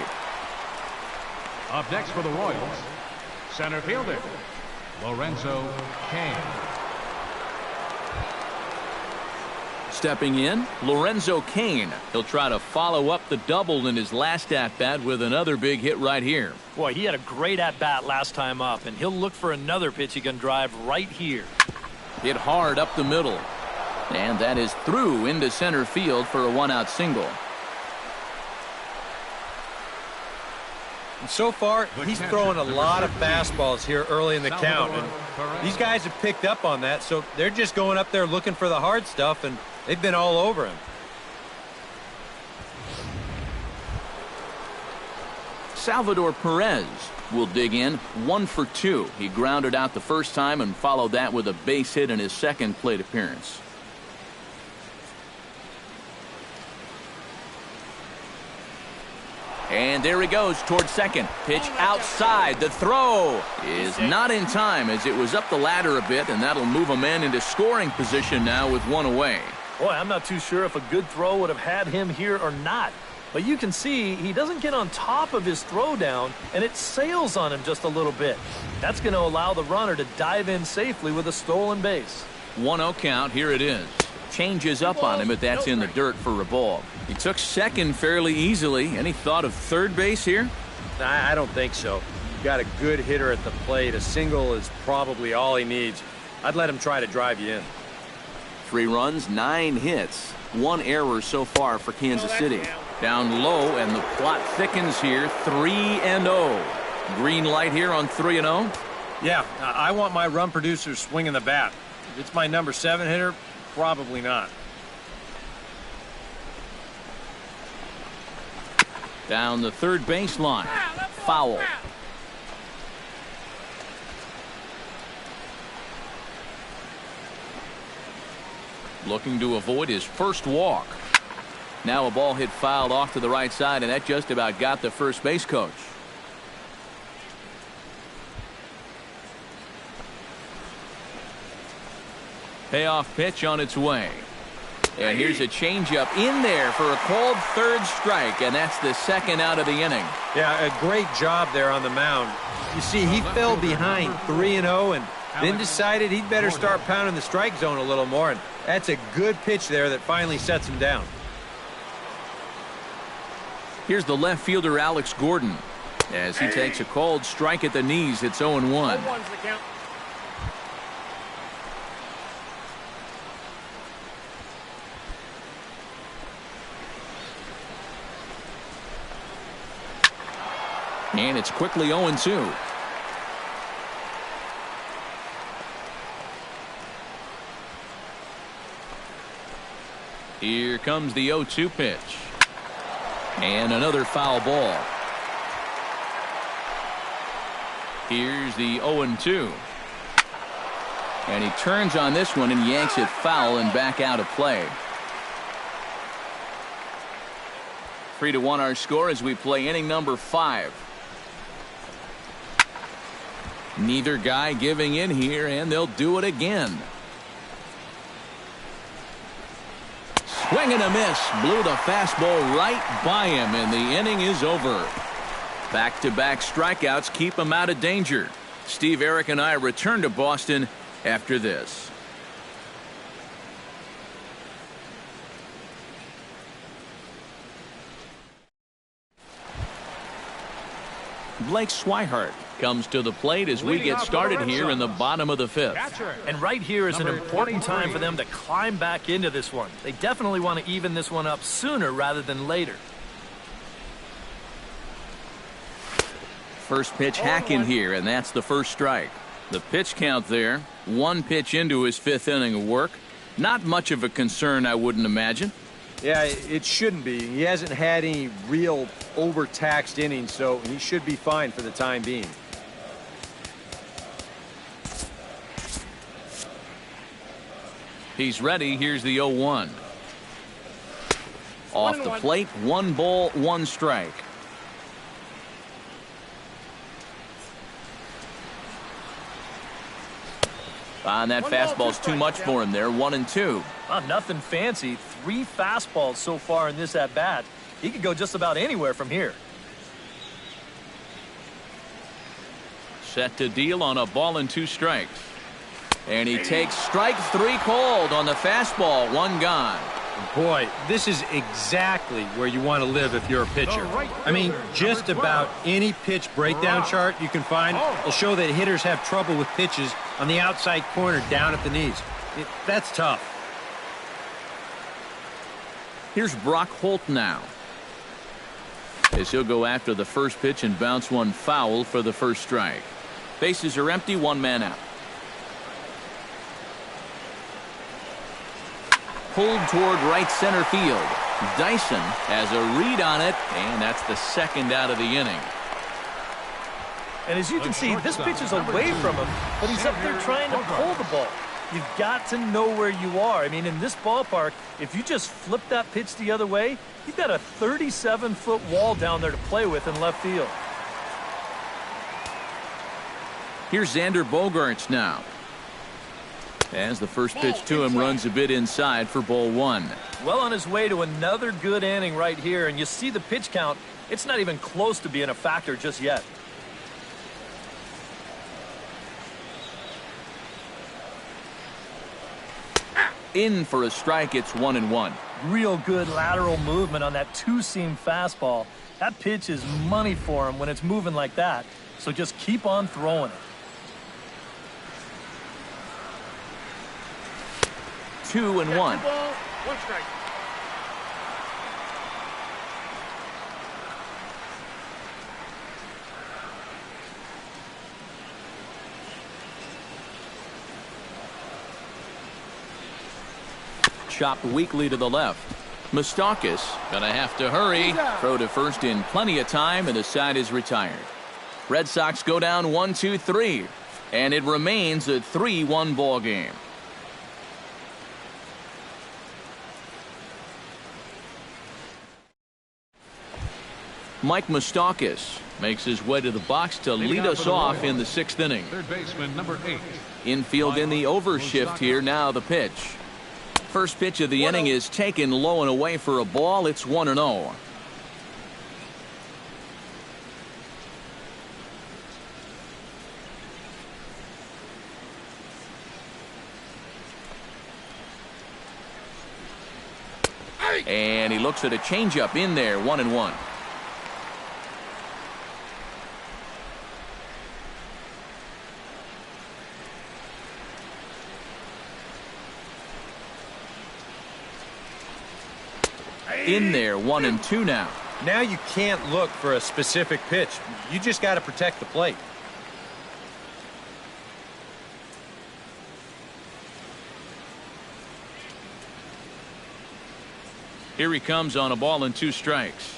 Up next for the Royals, center fielder, Lorenzo Cain. Stepping in, Lorenzo Cain. He'll try to follow up the double in his last at-bat with another big hit right here. Boy, he had a great at-bat last time up, and he'll look for another pitch he can drive right here. Hit hard up the middle. And that is through into center field for a one-out single. So far, he's throwing a lot of fastballs here early in the count. And these guys have picked up on that, so they're just going up there looking for the hard stuff, and they've been all over him. Salvador Perez will dig in, 1 for 2. He grounded out the first time and followed that with a base hit in his second plate appearance. And there he goes towards second. Pitch outside. The throw is not in time as it was up the ladder a bit, and that'll move a man into scoring position now with one away. Boy, I'm not too sure if a good throw would have had him here or not. But you can see he doesn't get on top of his throw down, and it sails on him just a little bit. That's going to allow the runner to dive in safely with a stolen base. 1-0 count. Here it is. Changes up on him, but that's in the dirt for a ball. He took second fairly easily. Any thought of third base here? I don't think so. Got a good hitter at the plate. A single is probably all he needs. I'd let him try to drive you in. 3 runs, 9 hits, 1 error so far for Kansas City. Down low, and the plot thickens here. 3-0. Green light here on 3-0. Yeah, I want my run producer swinging the bat. If it's my number 7 hitter, probably not. Down the third baseline. Foul. Looking to avoid his first walk. Now a ball hit fouled off to the right side, and that just about got the first base coach. Payoff pitch on its way. And here's a changeup in there for a called third strike, and that's the second out of the inning. Yeah, a great job there on the mound. You see, he fell behind 3-0 and then decided he'd better start pounding the strike zone a little more, and that's a good pitch there that finally sets him down. Here's the left fielder, Alex Gordon. As he takes a called strike at the knees, it's 0-1. And it's quickly 0-2. Here comes the 0-2 pitch. And another foul ball. Here's the 0-2. And he turns on this one and yanks it foul and back out of play. 3-1 our score as we play inning number 5. Neither guy giving in here, and they'll do it again. Swing and a miss. Blew the fastball right by him, and the inning is over. Back-to-back strikeouts keep him out of danger. Steve, Eric, and I return to Boston after this. Blake Swihart comes to the plate as we get started here in the bottom of the fifth. And right here is an important time for them to climb back into this one. They definitely want to even this one up sooner rather than later. First pitch hacking here, and that's the first strike. The pitch count there, one pitch into his fifth inning of work. Not much of a concern, I wouldn't imagine. Yeah, it shouldn't be. He hasn't had any real overtaxed innings, so he should be fine for the time being. He's ready. Here's the 0-1. Off the plate, 1 ball, 1 strike. And that fastball's too much for him there. 1-2. Nothing fancy. 3 fastballs so far in this at-bat. He could go just about anywhere from here. Set to deal on a ball and 2 strikes. And he takes strike 3 called on the fastball. 1 gone. Boy, this is exactly where you want to live if you're a pitcher. I mean, just about any pitch breakdown chart you can find will show that hitters have trouble with pitches on the outside corner down at the knees. That's tough. Here's Brock Holt now, as he'll go after the first pitch and bounce one foul for the first strike. Bases are empty, 1 man out. Pulled toward right center field. Dyson has a read on it, and that's the second out of the inning. And as you can see, this pitch is away from him, but he's up there trying to pull the ball. You've got to know where you are. I mean, in this ballpark, if you just flip that pitch the other way, you've got a 37-foot wall down there to play with in left field. Here's Xander Bogaerts now, as the first pitch to him runs a bit inside for ball 1. Well on his way to another good inning right here, and you see the pitch count. It's not even close to being a factor just yet. In for a strike. It's 1-1. Real good lateral movement on that 2-seam fastball. That pitch is money for him when it's moving like that, so just keep on throwing it. 2-1. 1 strike. Chopped weakly to the left. Moustakas gonna have to hurry. Throw to first in plenty of time, and the side is retired. Red Sox go down 1-2-3, and it remains a 3-1 ball game. Mike Moustakas makes his way to the box to lead us off in the 6th inning. Third baseman, number 8. Infield in the overshift here. Now the pitch. First pitch of the inning is taken low and away for a ball. It's 1-0. And he looks at a changeup in there. 1-1. In there, 1-2 now. Now you can't look for a specific pitch. You just got to protect the plate. Here he comes on a ball and 2 strikes.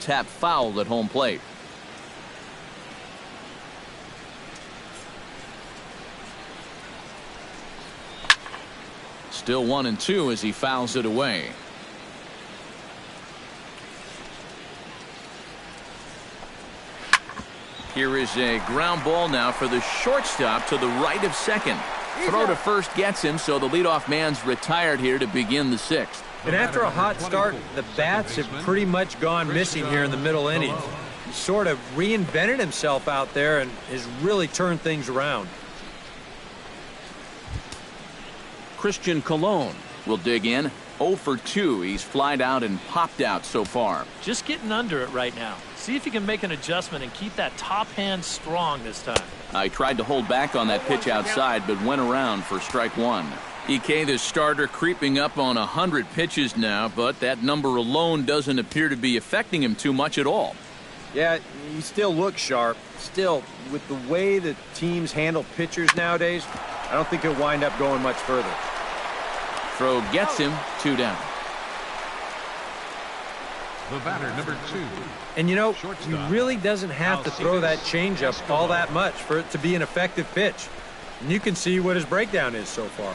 Tap fouled at home plate. Still 1-2 as he fouls it away. Here is a ground ball now for the shortstop to the right of second. Throw to first gets him, so the leadoff man's retired here to begin the 6th. And after a hot start, the bats have pretty much gone missing here in the middle innings. He sort of reinvented himself out there and has really turned things around. Christian Colon will dig in. 0 for 2. He's flied out and popped out so far. Just getting under it right now. See if you can make an adjustment and keep that top hand strong this time. I tried to hold back on that pitch outside, but went around for strike one. EK, the starter, creeping up on 100 pitches now, but that number alone doesn't appear to be affecting him too much at all. Yeah, he still looks sharp. Still, with the way that teams handle pitchers nowadays, I don't think he'll wind up going much further. Throw gets him, 2 down. The batter, number 2. And you know, Shortstop. he really doesn't have to throw that changeup all that much for it to be an effective pitch. And you can see what his breakdown is so far.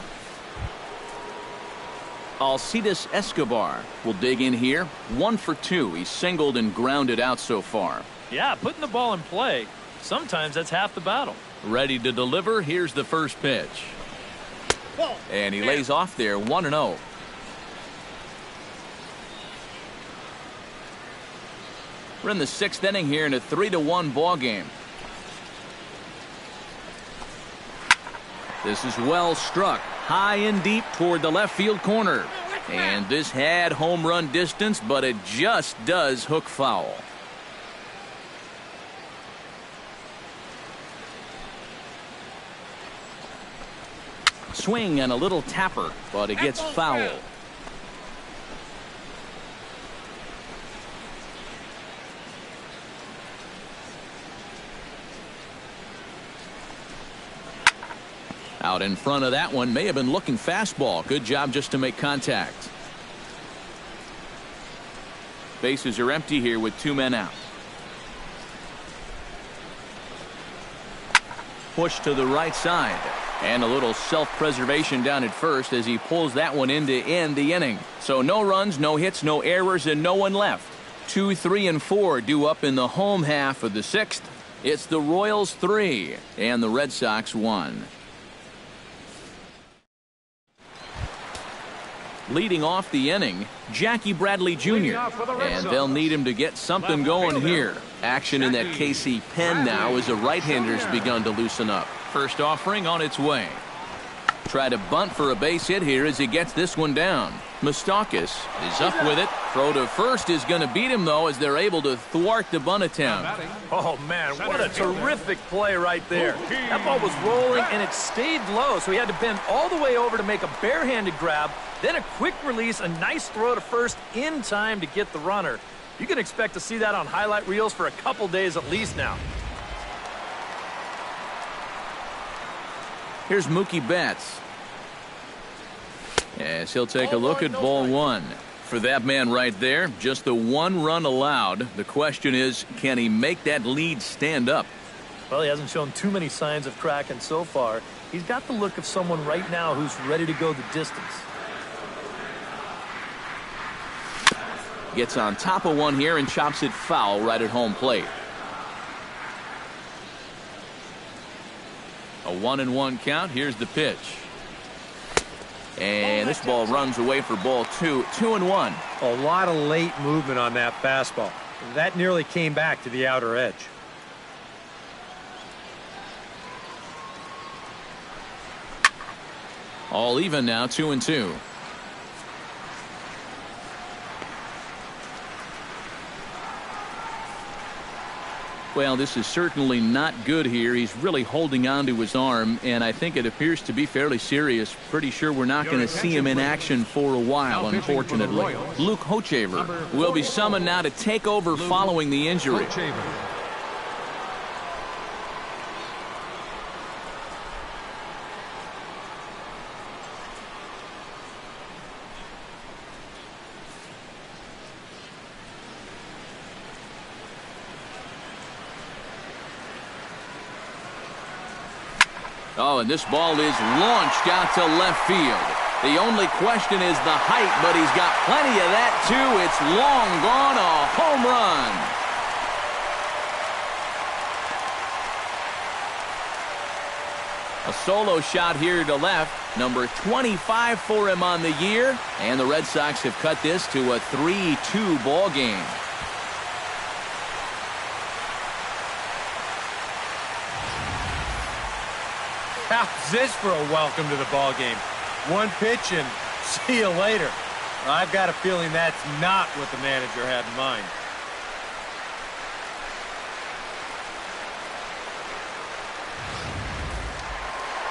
Alcides Escobar will dig in here. 1 for 2. He's singled and grounded out so far. Yeah, putting the ball in play, sometimes that's half the battle. Ready to deliver. Here's the first pitch. And he lays off there, 1-0. We're in the 6th inning here in a 3-1 ball game. This is well struck, high and deep toward the left field corner. And this had home run distance, but it just does hook foul. Swing and a little tapper, but it gets foul. Out in front of that one, may have been looking fastball. Good job just to make contact. Bases are empty here with 2 men out. Push to the right side. And a little self-preservation down at first as he pulls that one in to end the inning. So no runs, no hits, no errors, and no one left. 2, 3, and 4 due up in the home half of the 6th. It's the Royals 3 and the Red Sox 1. Leading off the inning, Jackie Bradley Jr. And they'll need him to get something going here. Action in that KC pen now as the right-hander's begun to loosen up. First offering on its way. Try to bunt for a base hit here as he gets this one down. Moustakas is up with it. Throw to first is going to beat him, though, as they're able to thwart the bunt attempt. Oh, man, what a terrific play right there. That ball was rolling, and it stayed low, so he had to bend all the way over to make a barehanded grab, then a quick release, a nice throw to first in time to get the runner. You can expect to see that on highlight reels for a couple days at least now. Here's Mookie Betts. Yes, he'll take a look at ball 1. For that man right there, just the 1 run allowed. The question is, can he make that lead stand up? Well, he hasn't shown too many signs of cracking so far. He's got the look of someone right now who's ready to go the distance. Gets on top of one here and chops it foul right at home plate. A 1-1 count. Here's the pitch. And this ball runs away for ball 2. 2-1. A lot of late movement on that fastball. That nearly came back to the outer edge. All even now, 2-2. Well, this is certainly not good here. He's really holding on to his arm, and I think it appears to be fairly serious. Pretty sure we're not going to see him in action for a while, unfortunately. Luke Hochevar will be summoned now to take over following the injury. Oh, and this ball is launched out to left field. The only question is the height, but he's got plenty of that, too. It's long gone, a home run. A solo shot here to left. Number 25 for him on the year. And the Red Sox have cut this to a 3-2 ball game. How's this for a welcome to the ball game? One pitch and See you later. I've got a feeling that's not what the manager had in mind.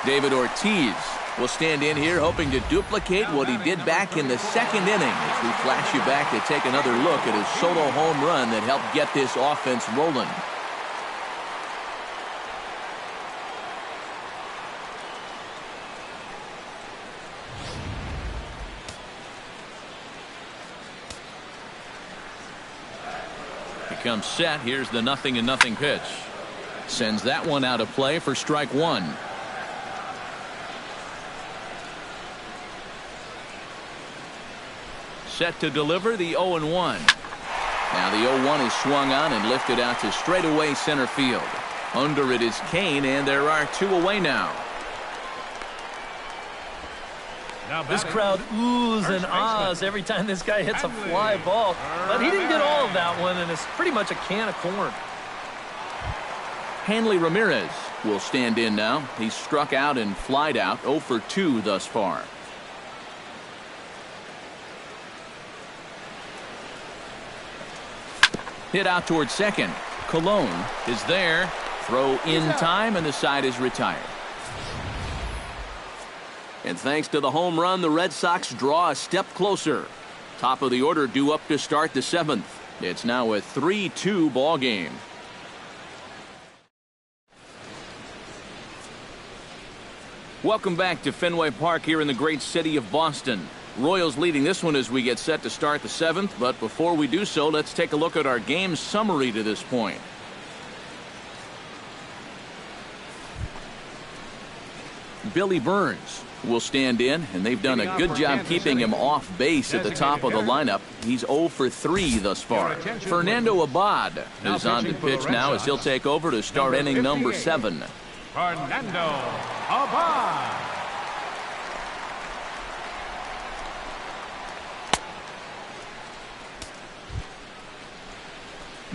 David Ortiz will stand in here hoping to duplicate what he did back in the second inning as we flash you back to take another look at his solo home run that helped get this offense rolling. Comes set. Here's the 0-0 pitch. Sends that one out of play for strike one. Set to deliver the 0-1. Now the 0-1 is swung on and lifted out to straightaway center field. Under it is Kane, and there are two away now. This crowd oohs and ahs every time this guy hits a fly ball. But he didn't get all of that one, and it's pretty much a can of corn. Hanley Ramirez will stand in now. He's struck out and flied out 0 for 2 thus far. Hit out towards second. Colon is there. Throw in time, and the side is retired. And thanks to the home run, the Red Sox draw a step closer. Top of the order due up to start the 7th. It's now a 3-2 ball game. Welcome back to Fenway Park here in the great city of Boston. Royals leading this one as we get set to start the 7th. But before we do so, let's take a look at our game summary to this point. Billy Burns will stand in, and they've done a good job keeping him off base at the top of the lineup. He's 0 for 3 thus far. Fernando Abad is on the pitch now as he'll take over to start inning number 7. Fernando Abad.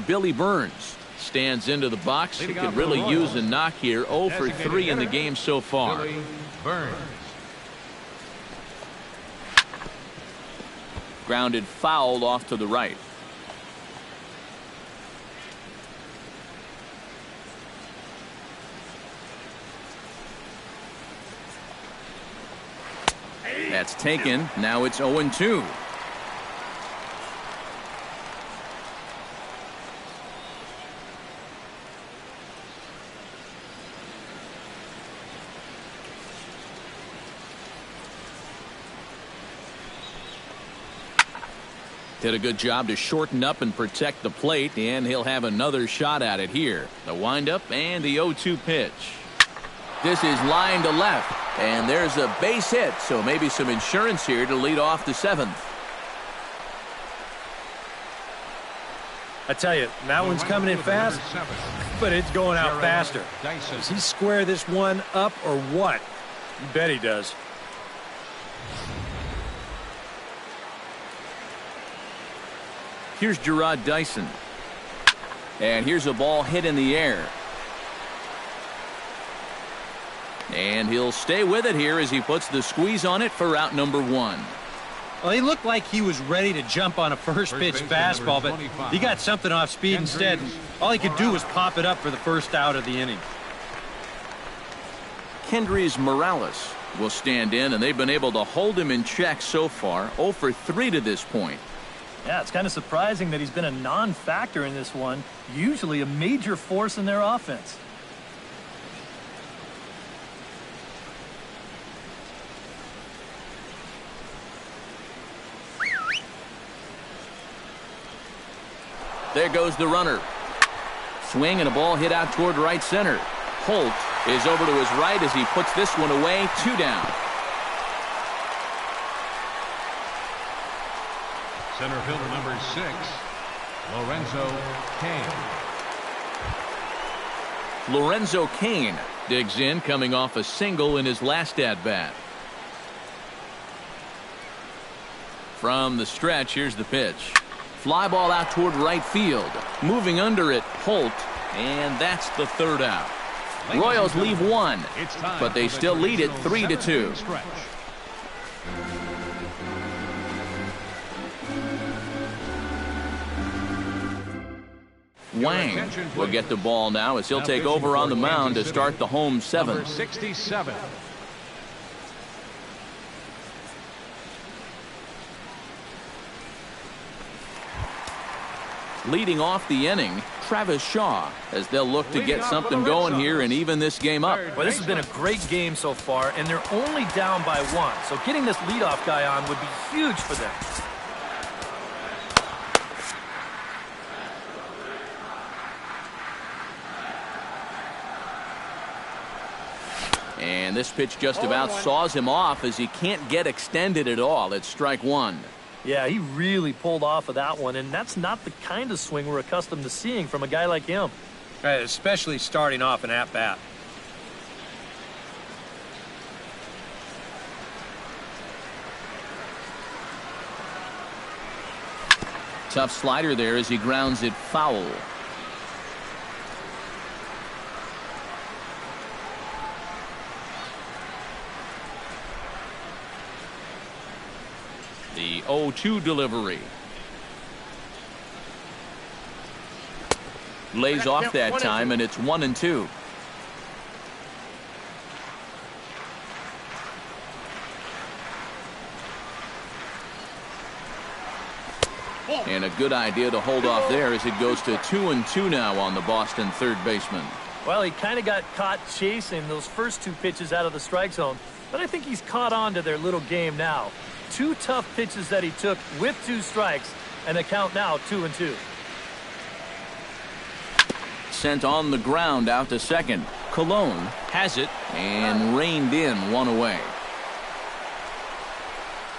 Billy Burns stands into the box. He could really use a knock here. 0 for 3 in the game so far. Billy Burns. Grounded foul off to the right. That's taken. Now it's 0-2. Did a good job to shorten up and protect the plate, and he'll have another shot at it here. The windup and the 0-2 pitch. This is line to left, and there's a base hit, so maybe some insurance here to lead off the 7th. I tell you, that one's coming in fast, but it's going out faster. Does he square this one up or what? You bet he does. Here's Gerard Dyson. And here's a ball hit in the air. And he'll stay with it here as he puts the squeeze on it for out number 1. Well, he looked like he was ready to jump on a first pitch fastball, but he got something off speed instead. All he could do was pop it up for the first out of the inning. Kendrys Morales will stand in, and they've been able to hold him in check so far. 0 for 3 to this point. Yeah, it's kind of surprising that he's been a non-factor in this one. Usually a major force in their offense. There goes the runner. Swing and a ball hit out toward right center. Holt is over to his right as he puts this one away. 2 down. Center fielder number 6, Lorenzo Cain. Lorenzo Cain digs in, coming off a single in his last at-bat. From the stretch, here's the pitch. Fly ball out toward right field. Moving under it, Holt, and that's the 3rd out. Royals leave 1, but they still lead it 3-2. Wang will get the ball now as he'll take over on the mound to start the home seventh. Number 67. Leading off the inning, Travis Shaw, as they'll look to get something going here and even this game up. Well, this has been a great game so far, and they're only down by 1. So getting this leadoff guy on would be huge for them. And this pitch just about saws him off as he can't get extended at all. It's strike one. Yeah, he really pulled off of that one, and that's not the kind of swing we're accustomed to seeing from a guy like him. Especially starting off an at-bat. Tough slider there as he grounds it foul. The 0-2 delivery. Lays off that time, and it's 1-2. And a good idea to hold off there as it goes to 2-2 now on the Boston third baseman. Well, he kind of got caught chasing those first 2 pitches out of the strike zone, but I think he's caught on to their little game now. 2 tough pitches that he took with 2 strikes, and the count now 2-2. Sent on the ground out to second. Cologne has it and reined in 1 away.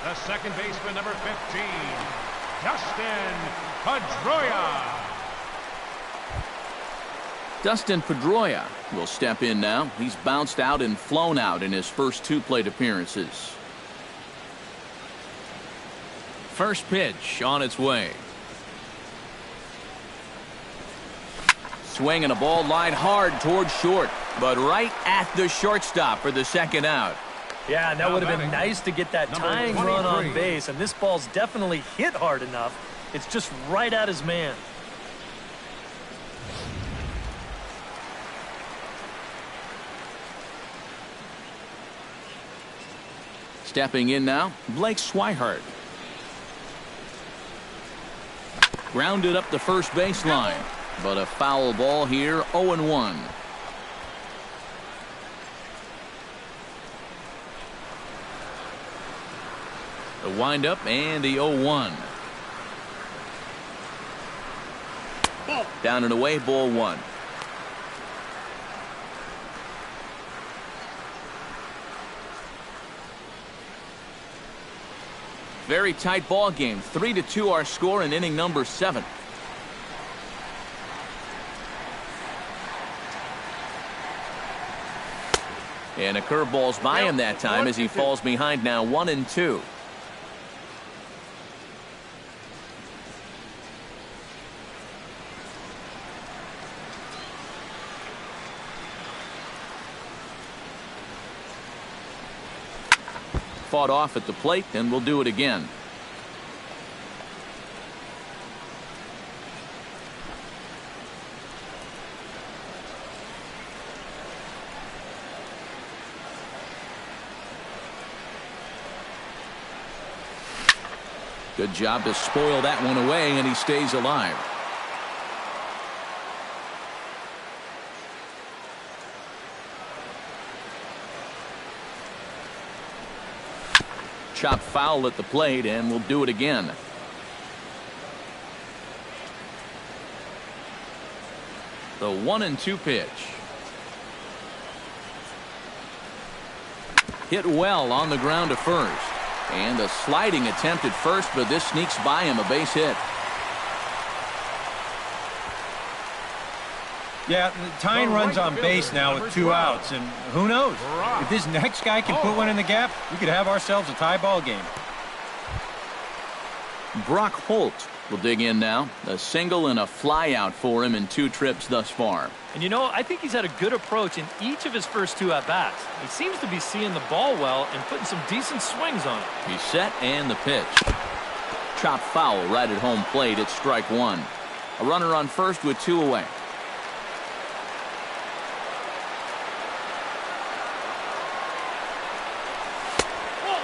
The second baseman, number 15, Dustin Pedroia. Dustin Pedroia will step in now. He's bounced out and flown out in his first 2 plate appearances. First pitch on its way. Swing and a ball lined hard towards short, but right at the shortstop for the second out. Yeah, and that would have been nice to get that tying run on base, and this ball's definitely hit hard enough. It's just right at his man. Stepping in now, Blake Swihart. Grounded up the first baseline, but a foul ball here, 0-1. The windup and the 0-1. Down and away, ball 1. Very tight ball game. 3-2 our score in inning number 7. And a curveball's by him that time as he falls behind now 1-2. Fought off at the plate, and we'll do it again. Good job to spoil that one away, and he stays alive. Chop foul at the plate, and we'll do it again. The 1-2 pitch. Hit well on the ground to first. And a sliding attempt at first, but this sneaks by him, a base hit. Yeah, tying runs on base now with 2 outs, and who knows? If this next guy can put one in the gap, we could have ourselves a tie ball game. Brock Holt will dig in now. A single and a fly out for him in 2 trips thus far. And you know, I think he's had a good approach in each of his first 2 at-bats. He seems to be seeing the ball well and putting some decent swings on it. He's set, and the pitch. Chop foul right at home plate. It's strike 1. A runner on first with 2 away.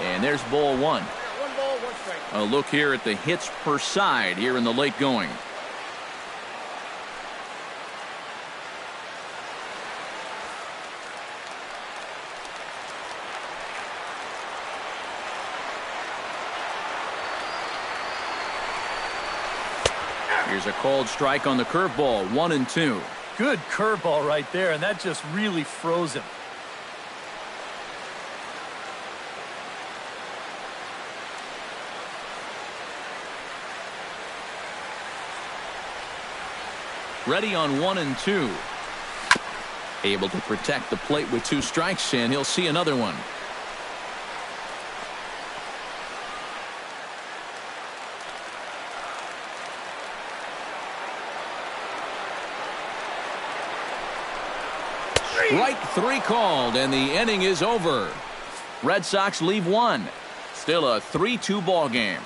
And there's ball 1. A look here at the hits per side here in the late going. Here's a called strike on the curveball, 1-2. Good curveball right there, and that just really froze him. Ready on 1-2. Able to protect the plate with 2 strikes, and he'll see another one. Strike 3 called, and the inning is over. Red Sox leave 1. Still a 3-2 ball game.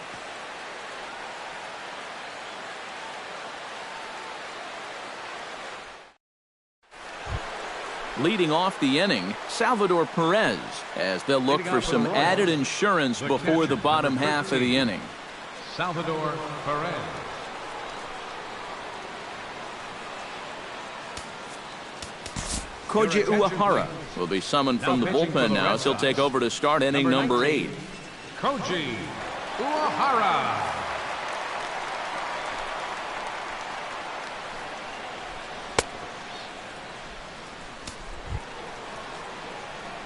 Leading off the inning, Salvador Perez, as they'll look for some added insurance before the bottom half of the inning. Salvador Perez. Koji Uehara will be summoned from the bullpen now, as he'll take over to start inning number 8. Koji Uehara.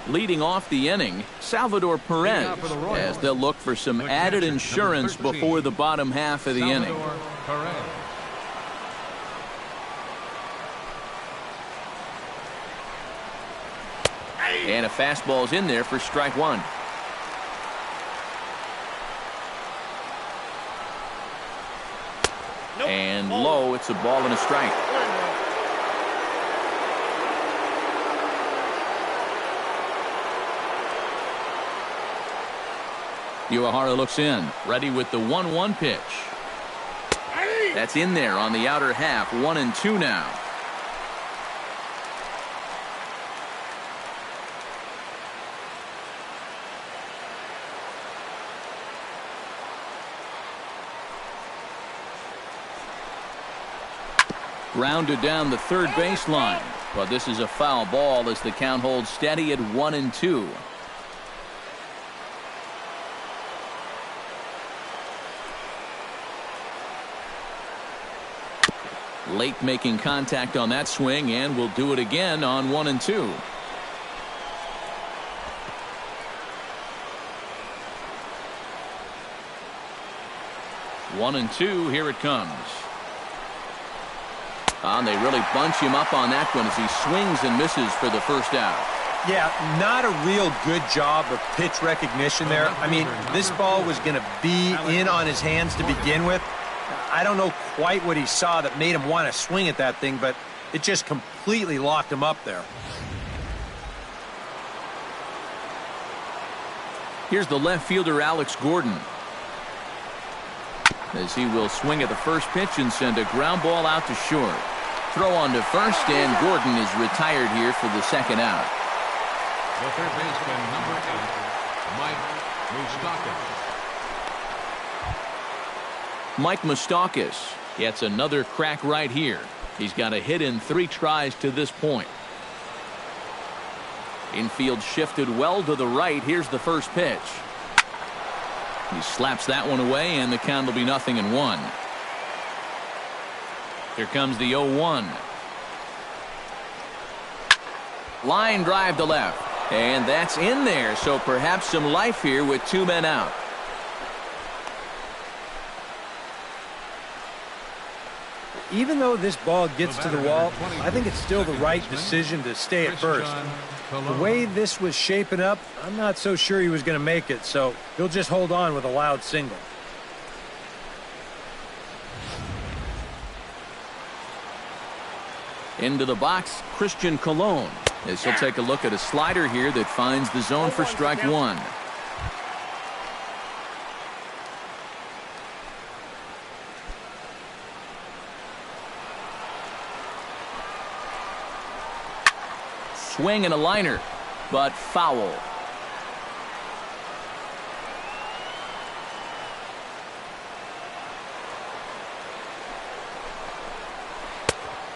Leading off the inning, Salvador Perez, as they'll look for some added insurance before the bottom half of the inning. Perez. And a fastball's in there for strike 1. And low, it's a ball and a strike. Uehara looks in, ready with the 1-1 pitch. That's in there on the outer half, 1-2 now. Grounded down the third baseline, but this is a foul ball as the count holds steady at 1-2. Late making contact on that swing, and will do it again on 1-2. One and two, here it comes. And they really bunch him up on that one as he swings and misses for the first out. Yeah, not a real good job of pitch recognition there. I mean, this ball was going to be in on his hands to begin with. I don't know quite what he saw that made him want to swing at that thing, but it just completely locked him up there. Here's the left fielder, Alex Gordon, as he will swing at the first pitch and send a ground ball out to short. Throw on to first, and Gordon is retired here for the second out. The third baseman, number 8, Mike Moustakas. Mike Moustakas gets another crack right here. He's got a hit in 3 tries to this point. Infield shifted well to the right. Here's the first pitch. He slaps that one away, and the count will be 0-1. Here comes the 0-1. Line drive to left. And that's in there, so perhaps some life here with 2 men out. Even though this ball gets to the wall, I think it's still the right decision to stay at first. The way this was shaping up, I'm not so sure he was going to make it, so he'll just hold on with a loud single. Into the box, Christian Colon, as he'll take a look at a slider here that finds the zone for strike 1. swing and a liner, but foul.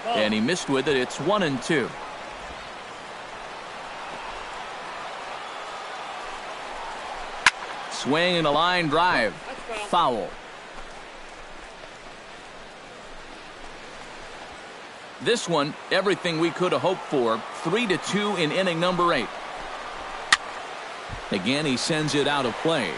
And he missed with it. It's 1-2. Swing and a line drive. Foul. This one, everything we could have hoped for. 3-2 in inning number 8. Again, he sends it out of play.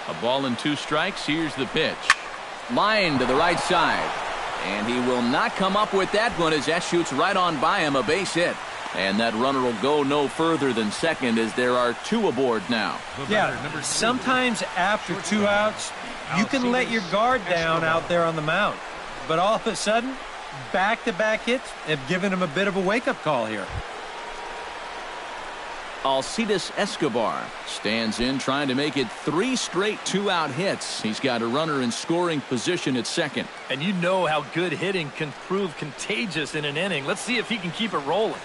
A ball and 2 strikes. Here's the pitch. Line to the right side. And he will not come up with that one as that shoots right on by him, a base hit. And that runner will go no further than second as there are 2 aboard now. Yeah, sometimes after 2 outs, you can let your guard down out there on the mound. But all of a sudden, back-to-back hits have given him a bit of a wake-up call here. Alcides Escobar stands in trying to make it 3 straight 2-out hits. He's got a runner in scoring position at second. And you know how good hitting can prove contagious in an inning. Let's see if he can keep it rolling.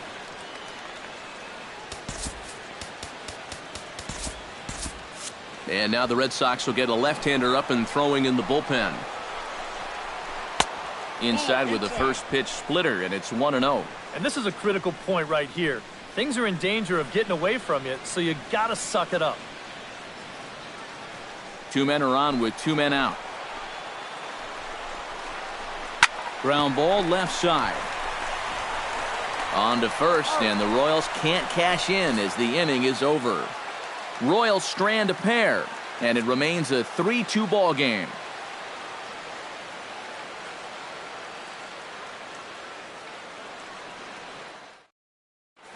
And now the Red Sox will get a left-hander up and throwing in the bullpen. Inside with the first pitch splitter, and it's 1-0. And this is a critical point right here. Things are in danger of getting away from you, so you got to suck it up. 2 men are on with 2 men out. Ground ball left side. On to first, and the Royals can't cash in as the inning is over. Royals strand a pair, and it remains a 3-2 ball game.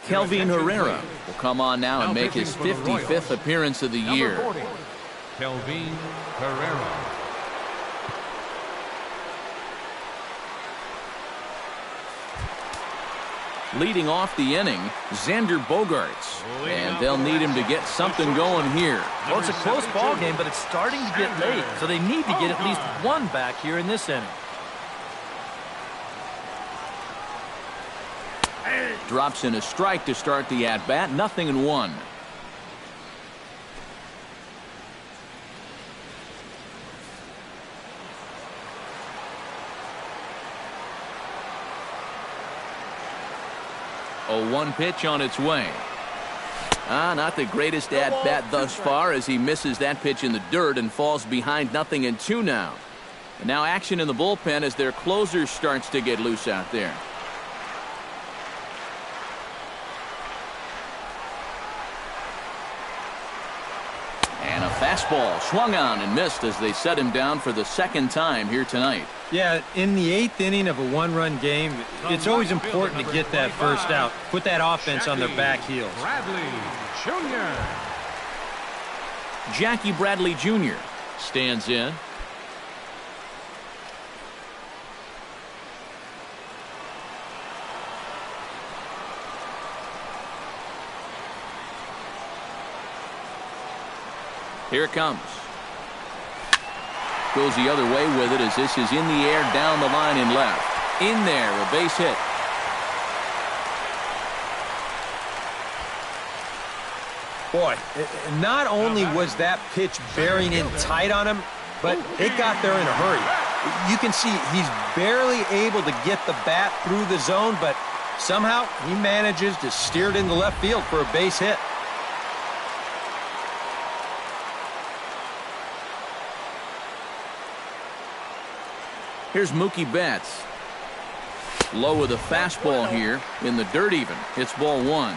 Kelvin Herrera will come on now and make his 55th appearance of the year. Kelvin Herrera. Leading off the inning, Xander Bogaerts. And they'll need him to get something going here. Well, it's a close ball game, but it's starting to get late, so they need to get at least 1 back here in this inning. Drops in a strike to start the at-bat. 0-1. A 1 pitch on its way. Not the greatest at-bat thus far as he misses that pitch in the dirt and falls behind 0-2 now. And now action in the bullpen as their closer starts to get loose out there. And a fastball swung on and missed as they set him down for the 2nd time here tonight. Yeah, in the 8th inning of a 1-run game, it's always important to get that first out. Put that offense on their back heels. Bradley Jr. Jackie Bradley Jr. stands in. Here it comes. Goes the other way with it as this is in the air down the line and left. In there, a base hit. Boy, not only was that pitch bearing in tight on him, but it got there in a hurry. You can see he's barely able to get the bat through the zone, but somehow he manages to steer it into left field for a base hit. Here's Mookie Betts. Low with a fastball here in the dirt even. It's ball 1.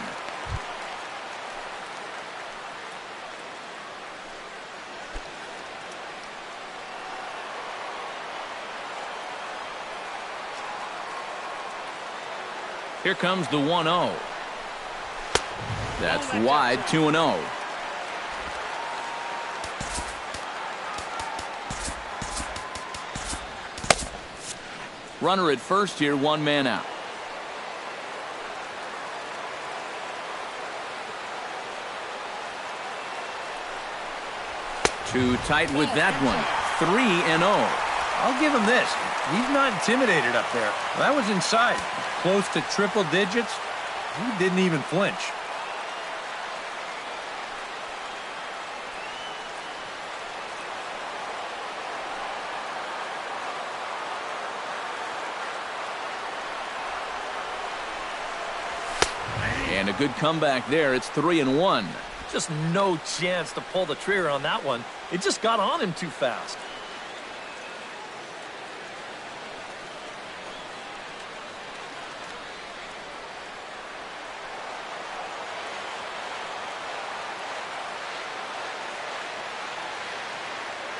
Here comes the 1-0. That's wide, 2-0. Runner at first here, 1 man out. Too tight with that one. 3-0. I'll give him this. He's not intimidated up there. That was inside. Close to triple digits. He didn't even flinch. And a good comeback there. It's 3-1. Just no chance to pull the trigger on that one. It just got on him too fast.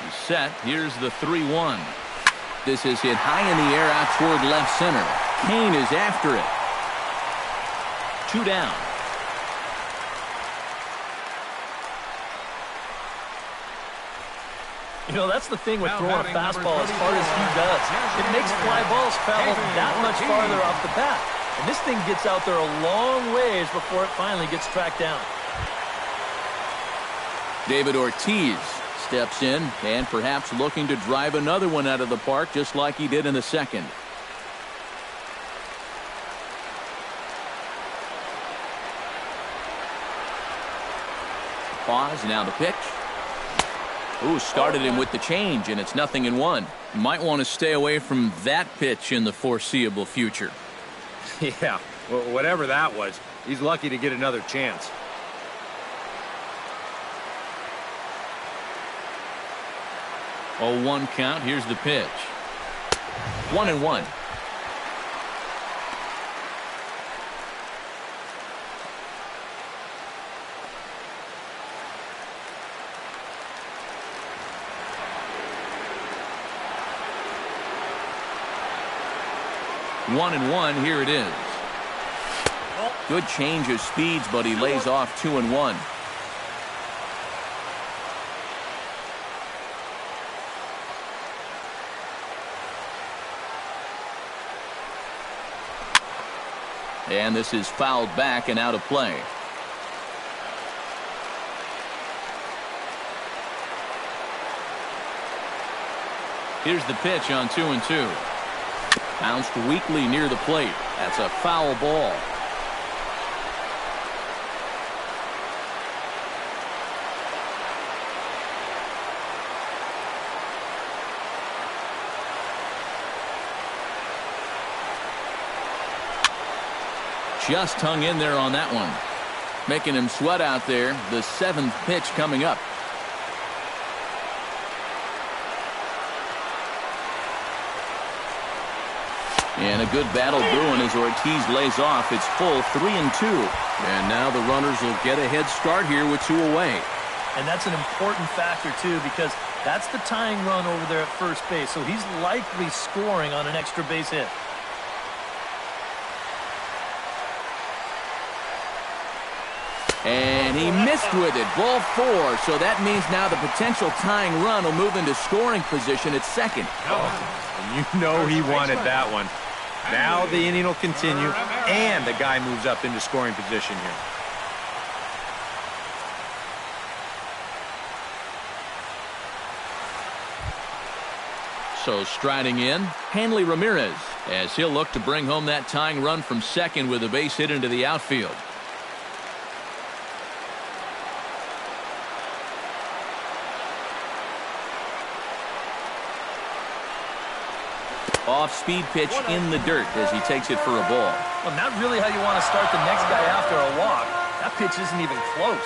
He's set. Here's the 3-1. This is hit high in the air out toward left center. Kane is after it. 2 down. You know, that's the thing with throwing a fastball as hard as he does. It makes fly balls travel that much farther off the bat. And this thing gets out there a long ways before it finally gets tracked down. David Ortiz steps in and perhaps looking to drive another one out of the park just like he did in the second. Pause, now the pitch. Ooh, started him with the change, and it's 0-1. Might want to stay away from that pitch in the foreseeable future. Yeah, well, whatever that was, he's lucky to get another chance. Oh, 1 count. Here's the pitch. 1-1. One and one, here it is. Good change of speeds, but he lays off 2-1. And this is fouled back and out of play. Here's the pitch on 2-2. Bounced weakly near the plate. That's a foul ball. Just hung in there on that one. Making him sweat out there. The 7th pitch coming up. And a good battle brewing as Ortiz lays off. It's full 3-2. And now the runners will get a head start here with 2 away. And that's an important factor, too, because that's the tying run over there at first base. So he's likely scoring on an extra base hit. And he missed with it. Ball 4. So that means now the potential tying run will move into scoring position at second. You know he wanted that one. Now the inning will continue, and the guy moves up into scoring position here. So striding in, Hanley Ramirez, as he'll look to bring home that tying run from second with a base hit into the outfield. Off-speed pitch in the dirt as he takes it for a ball. Well, not really how you want to start the next guy after a walk. That pitch isn't even close.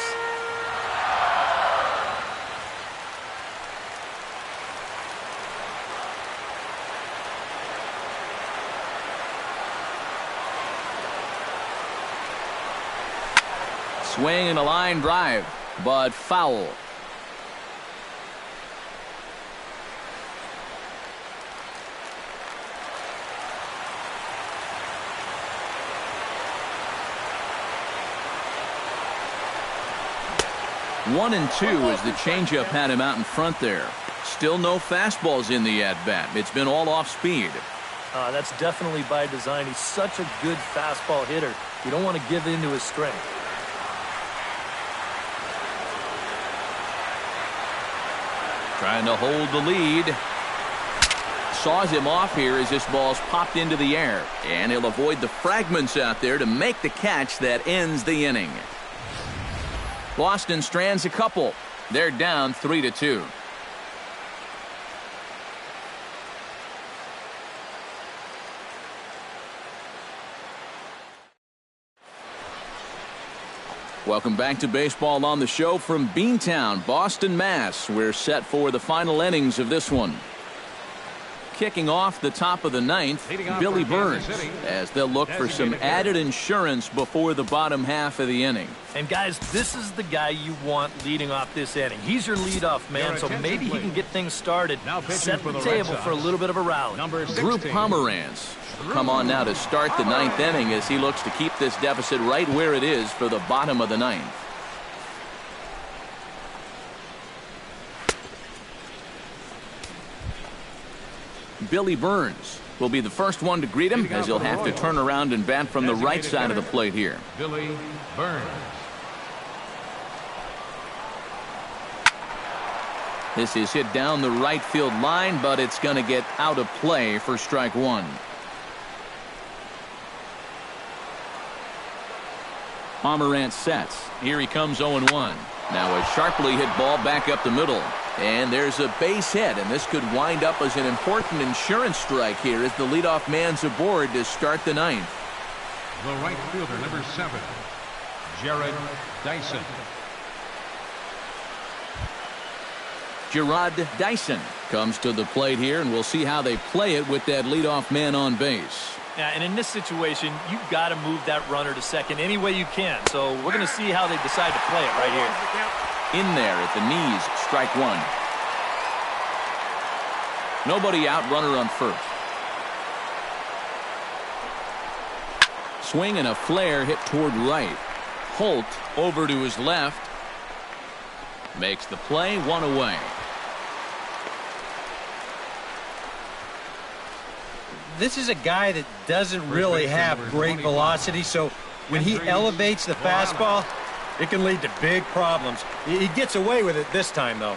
Swing and a line drive, but foul. One and 2 as the changeup had him out in front there. Still no fastballs in the at-bat. It's been all off speed. That's definitely by design. He's such a good fastball hitter. You don't want to give in to his strength. Trying to hold the lead. saws him off here as this ball's popped into the air. And he'll avoid the fragments out there to make the catch that ends the inning. Boston strands a couple. They're down 3-2. Welcome back to Baseball on the Show from Beantown, Boston, Mass. We're set for the final innings of this one. Kicking off the top of the ninth, Billy Burns, as they'll look for some added insurance before the bottom half of the inning. And guys, this is the guy you want leading off this inning. He's your leadoff man, so maybe he can get things started, set the table for a little bit of a rally. Drew Pomeranz come on now to start the ninth inning as he looks to keep this deficit right where it is for the bottom of the ninth. Billy Burns will be the first one to greet him as he'll have to turn around and bat from the right side of the plate here. Billy Burns. This is hit down the right field line, but it's going to get out of play for strike one. Pomeranz sets. Here he comes 0-1. Now a sharply hit ball back up the middle. And there's a base hit, and this could wind up as an important insurance strike here as the leadoff man's aboard to start the ninth. The right fielder, number 7, Jared Dyson. Gerard Dyson comes to the plate here, and we'll see how they play it with that leadoff man on base. Yeah, and in this situation, you've got to move that runner to second any way you can. So we're going to see how they decide to play it right here. In there at the knees, strike one. Nobody out, runner on first. Swing and a flare hit toward right. Holt over to his left. Makes the play, one away. This is a guy that doesn't really have great velocity, so when he elevates the fastball, it can lead to big problems. He gets away with it this time, though.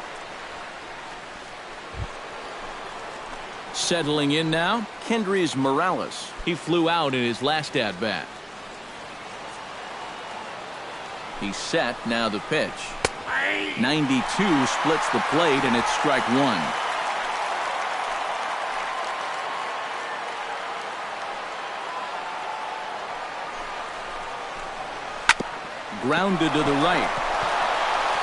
Settling in now, Kendrys Morales. He flew out in his last at-bat. He's set, now the pitch. 92 splits the plate, and it's strike one. Grounded to the right.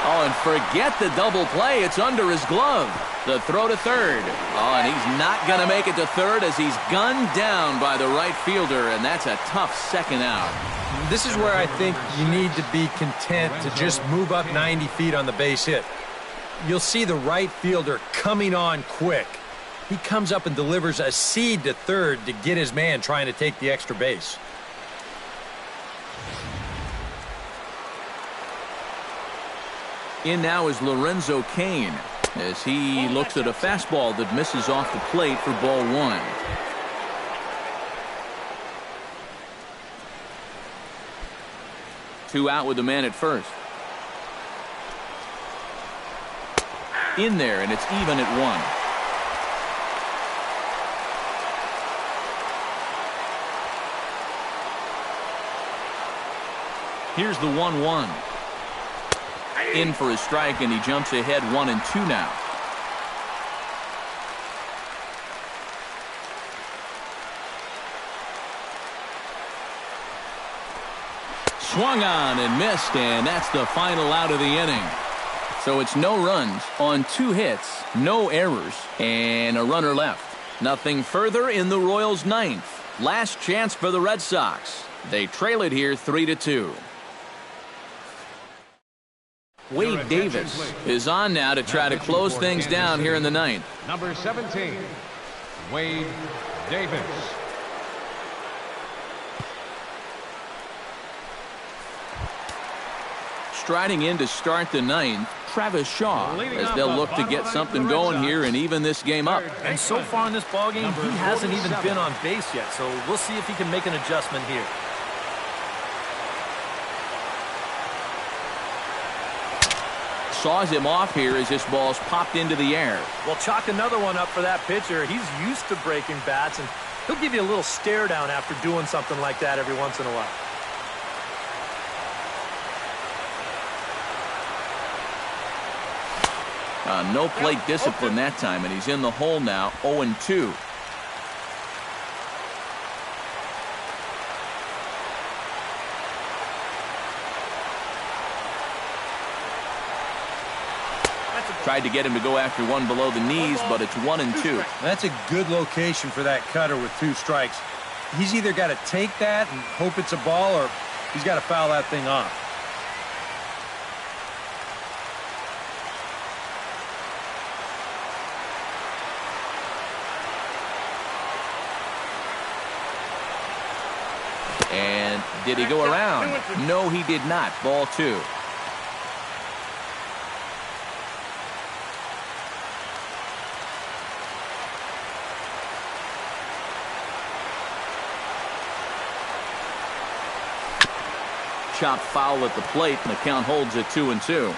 Oh, and forget the double play. It's under his glove. The throw to third. Oh, and he's not going to make it to third as he's gunned down by the right fielder, and that's a tough second out. This is where I think you need to be content to just move up 90 feet on the base hit. You'll see the right fielder coming on quick. He comes up and delivers a seed to third to get his man trying to take the extra base. In now is Lorenzo Cain as he looks at a fastball that misses off the plate for ball one. Two out with the man at first. In there, and it's even at one. Here's the 1-1. In for a strike, and he jumps ahead 1-2 now. Swung on and missed, and that's the final out of the inning. So it's no runs on 2 hits, no errors, and a runner left. Nothing further in the Royals' ninth. Last chance for the Red Sox. They trail it here 3-2. Wade Davis is on now to try to close things down here in the ninth. Number 17, Wade Davis. Striding in to start the ninth, Travis Shaw, as they'll look to get something going here and even this game up. And so far in this ballgame, he hasn't even been on base yet, so we'll see if he can make an adjustment here. saws him off here as this ball's popped into the air. Well, chalk another one up for that pitcher. He's used to breaking bats, and he'll give you a little stare down after doing something like that every once in a while. No plate discipline that time, and he's in the hole now, 0-2. Tried to get him to go after one below the knees, but it's 1-2. That's a good location for that cutter with 2 strikes. He's either got to take that and hope it's a ball, or he's got to foul that thing off. And did he go around? No, he did not. Ball 2. Chop foul at the plate, and the count holds at 2-2.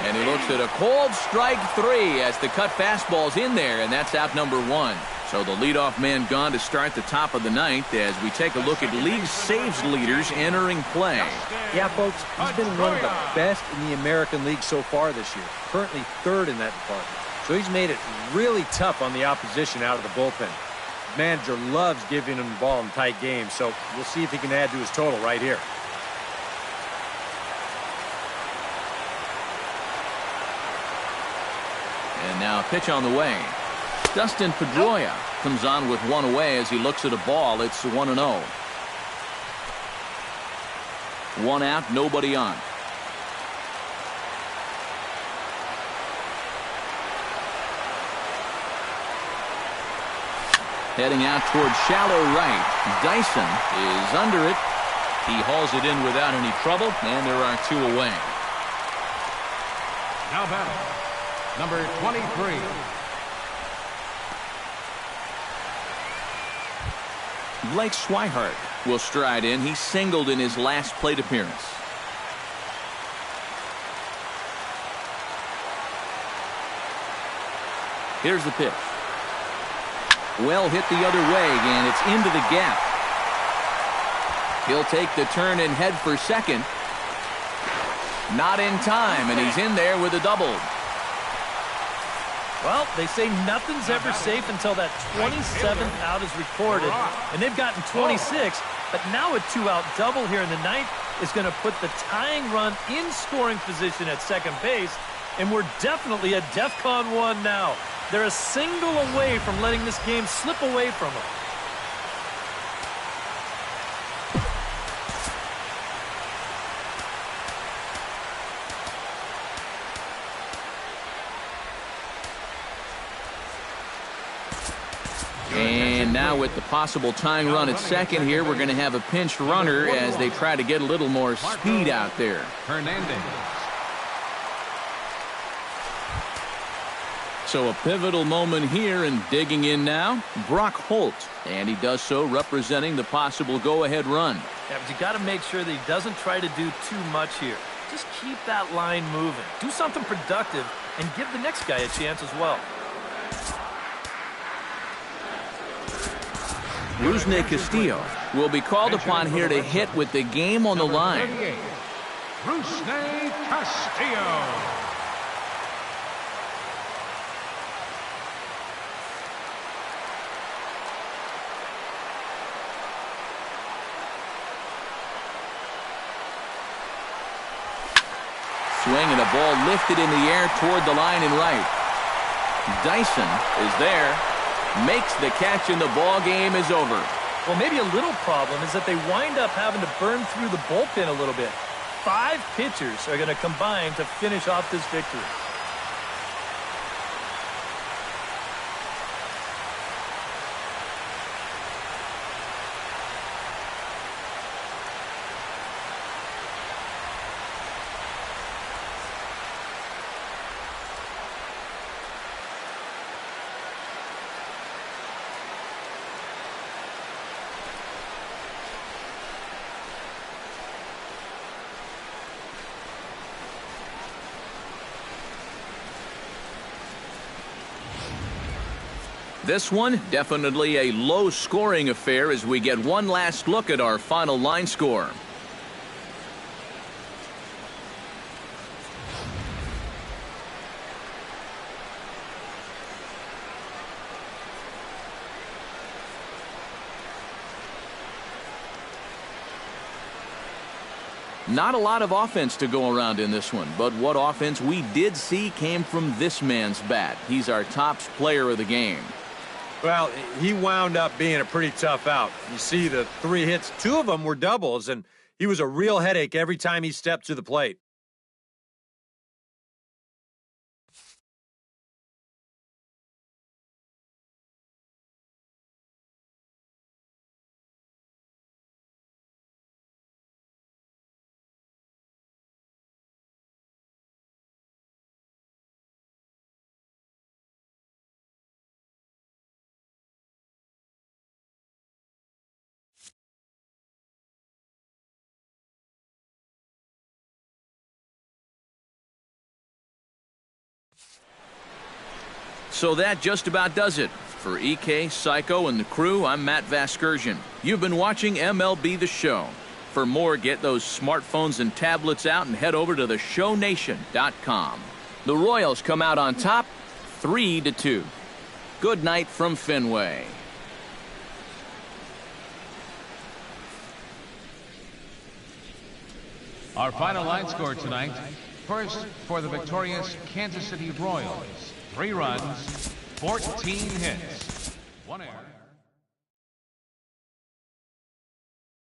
And he looks at a cold strike 3 as the cut fastball's in there, and that's out number 1. So the leadoff man gone to start the top of the 9th as we take a look at league saves leaders entering play. Yeah, folks, he's been one of the best in the American League so far this year. Currently 3rd in that department. So he's made it really tough on the opposition out of the bullpen. The manager loves giving him the ball in tight games, so we'll see if he can add to his total right here. And now a pitch on the way. Dustin Pedroia comes on with 1 away as he looks at a ball. It's 1-0. 1 out, nobody on. Heading out towards shallow right. Dyson is under it. He hauls it in without any trouble, and there are 2 away. Now batting, number 23. Blake Swihart will stride in. He singled in his last plate appearance. Here's the pitch. Well hit the other way, and it's into the gap. He'll take the turn and head for second. Not in time, and he's in there with a double. Well, they say nothing's ever safe until that 27th out is recorded, and they've gotten 26, but now a 2-out double here in the 9th is going to put the tying run in scoring position at second base, and we're definitely at DEFCON 1 now. They're a single away from letting this game slip away from them. And now with the possible tying run at second here, we're going to have a pinch runner as they try to get a little more speed out there. Hernandez. So a pivotal moment here, and digging in now, Brock Holt. And he does so representing the possible go-ahead run. Yeah, but you got to make sure that he doesn't try to do too much here. Just keep that line moving. Do something productive and give the next guy a chance as well. Rusney Castillo will be called upon here to hit with the game on the line. Rusney Castillo. Swing and a ball lifted in the air toward the line and right. Dyson is there, makes the catch, and the ball game is over. Well, maybe a little problem is that they wind up having to burn through the bullpen a little bit. 5 pitchers are going to combine to finish off this victory. This one, definitely a low-scoring affair as we get one last look at our final line score. Not a lot of offense to go around in this one, but what offense we did see came from this man's bat. He's our top player of the game. Well, he wound up being a pretty tough out. You see the 3 hits, 2 of them were doubles, and he was a real headache every time he stepped to the plate. So that just about does it. For EK, Psycho, and the crew, I'm Matt Vasgersian. You've been watching MLB The Show. For more, get those smartphones and tablets out and head over to theshownation.com. The Royals come out on top, 3-2. Good night from Fenway. Our final line score tonight. First, for the victorious Kansas City Royals. 3 runs, 14 hits, 1 error.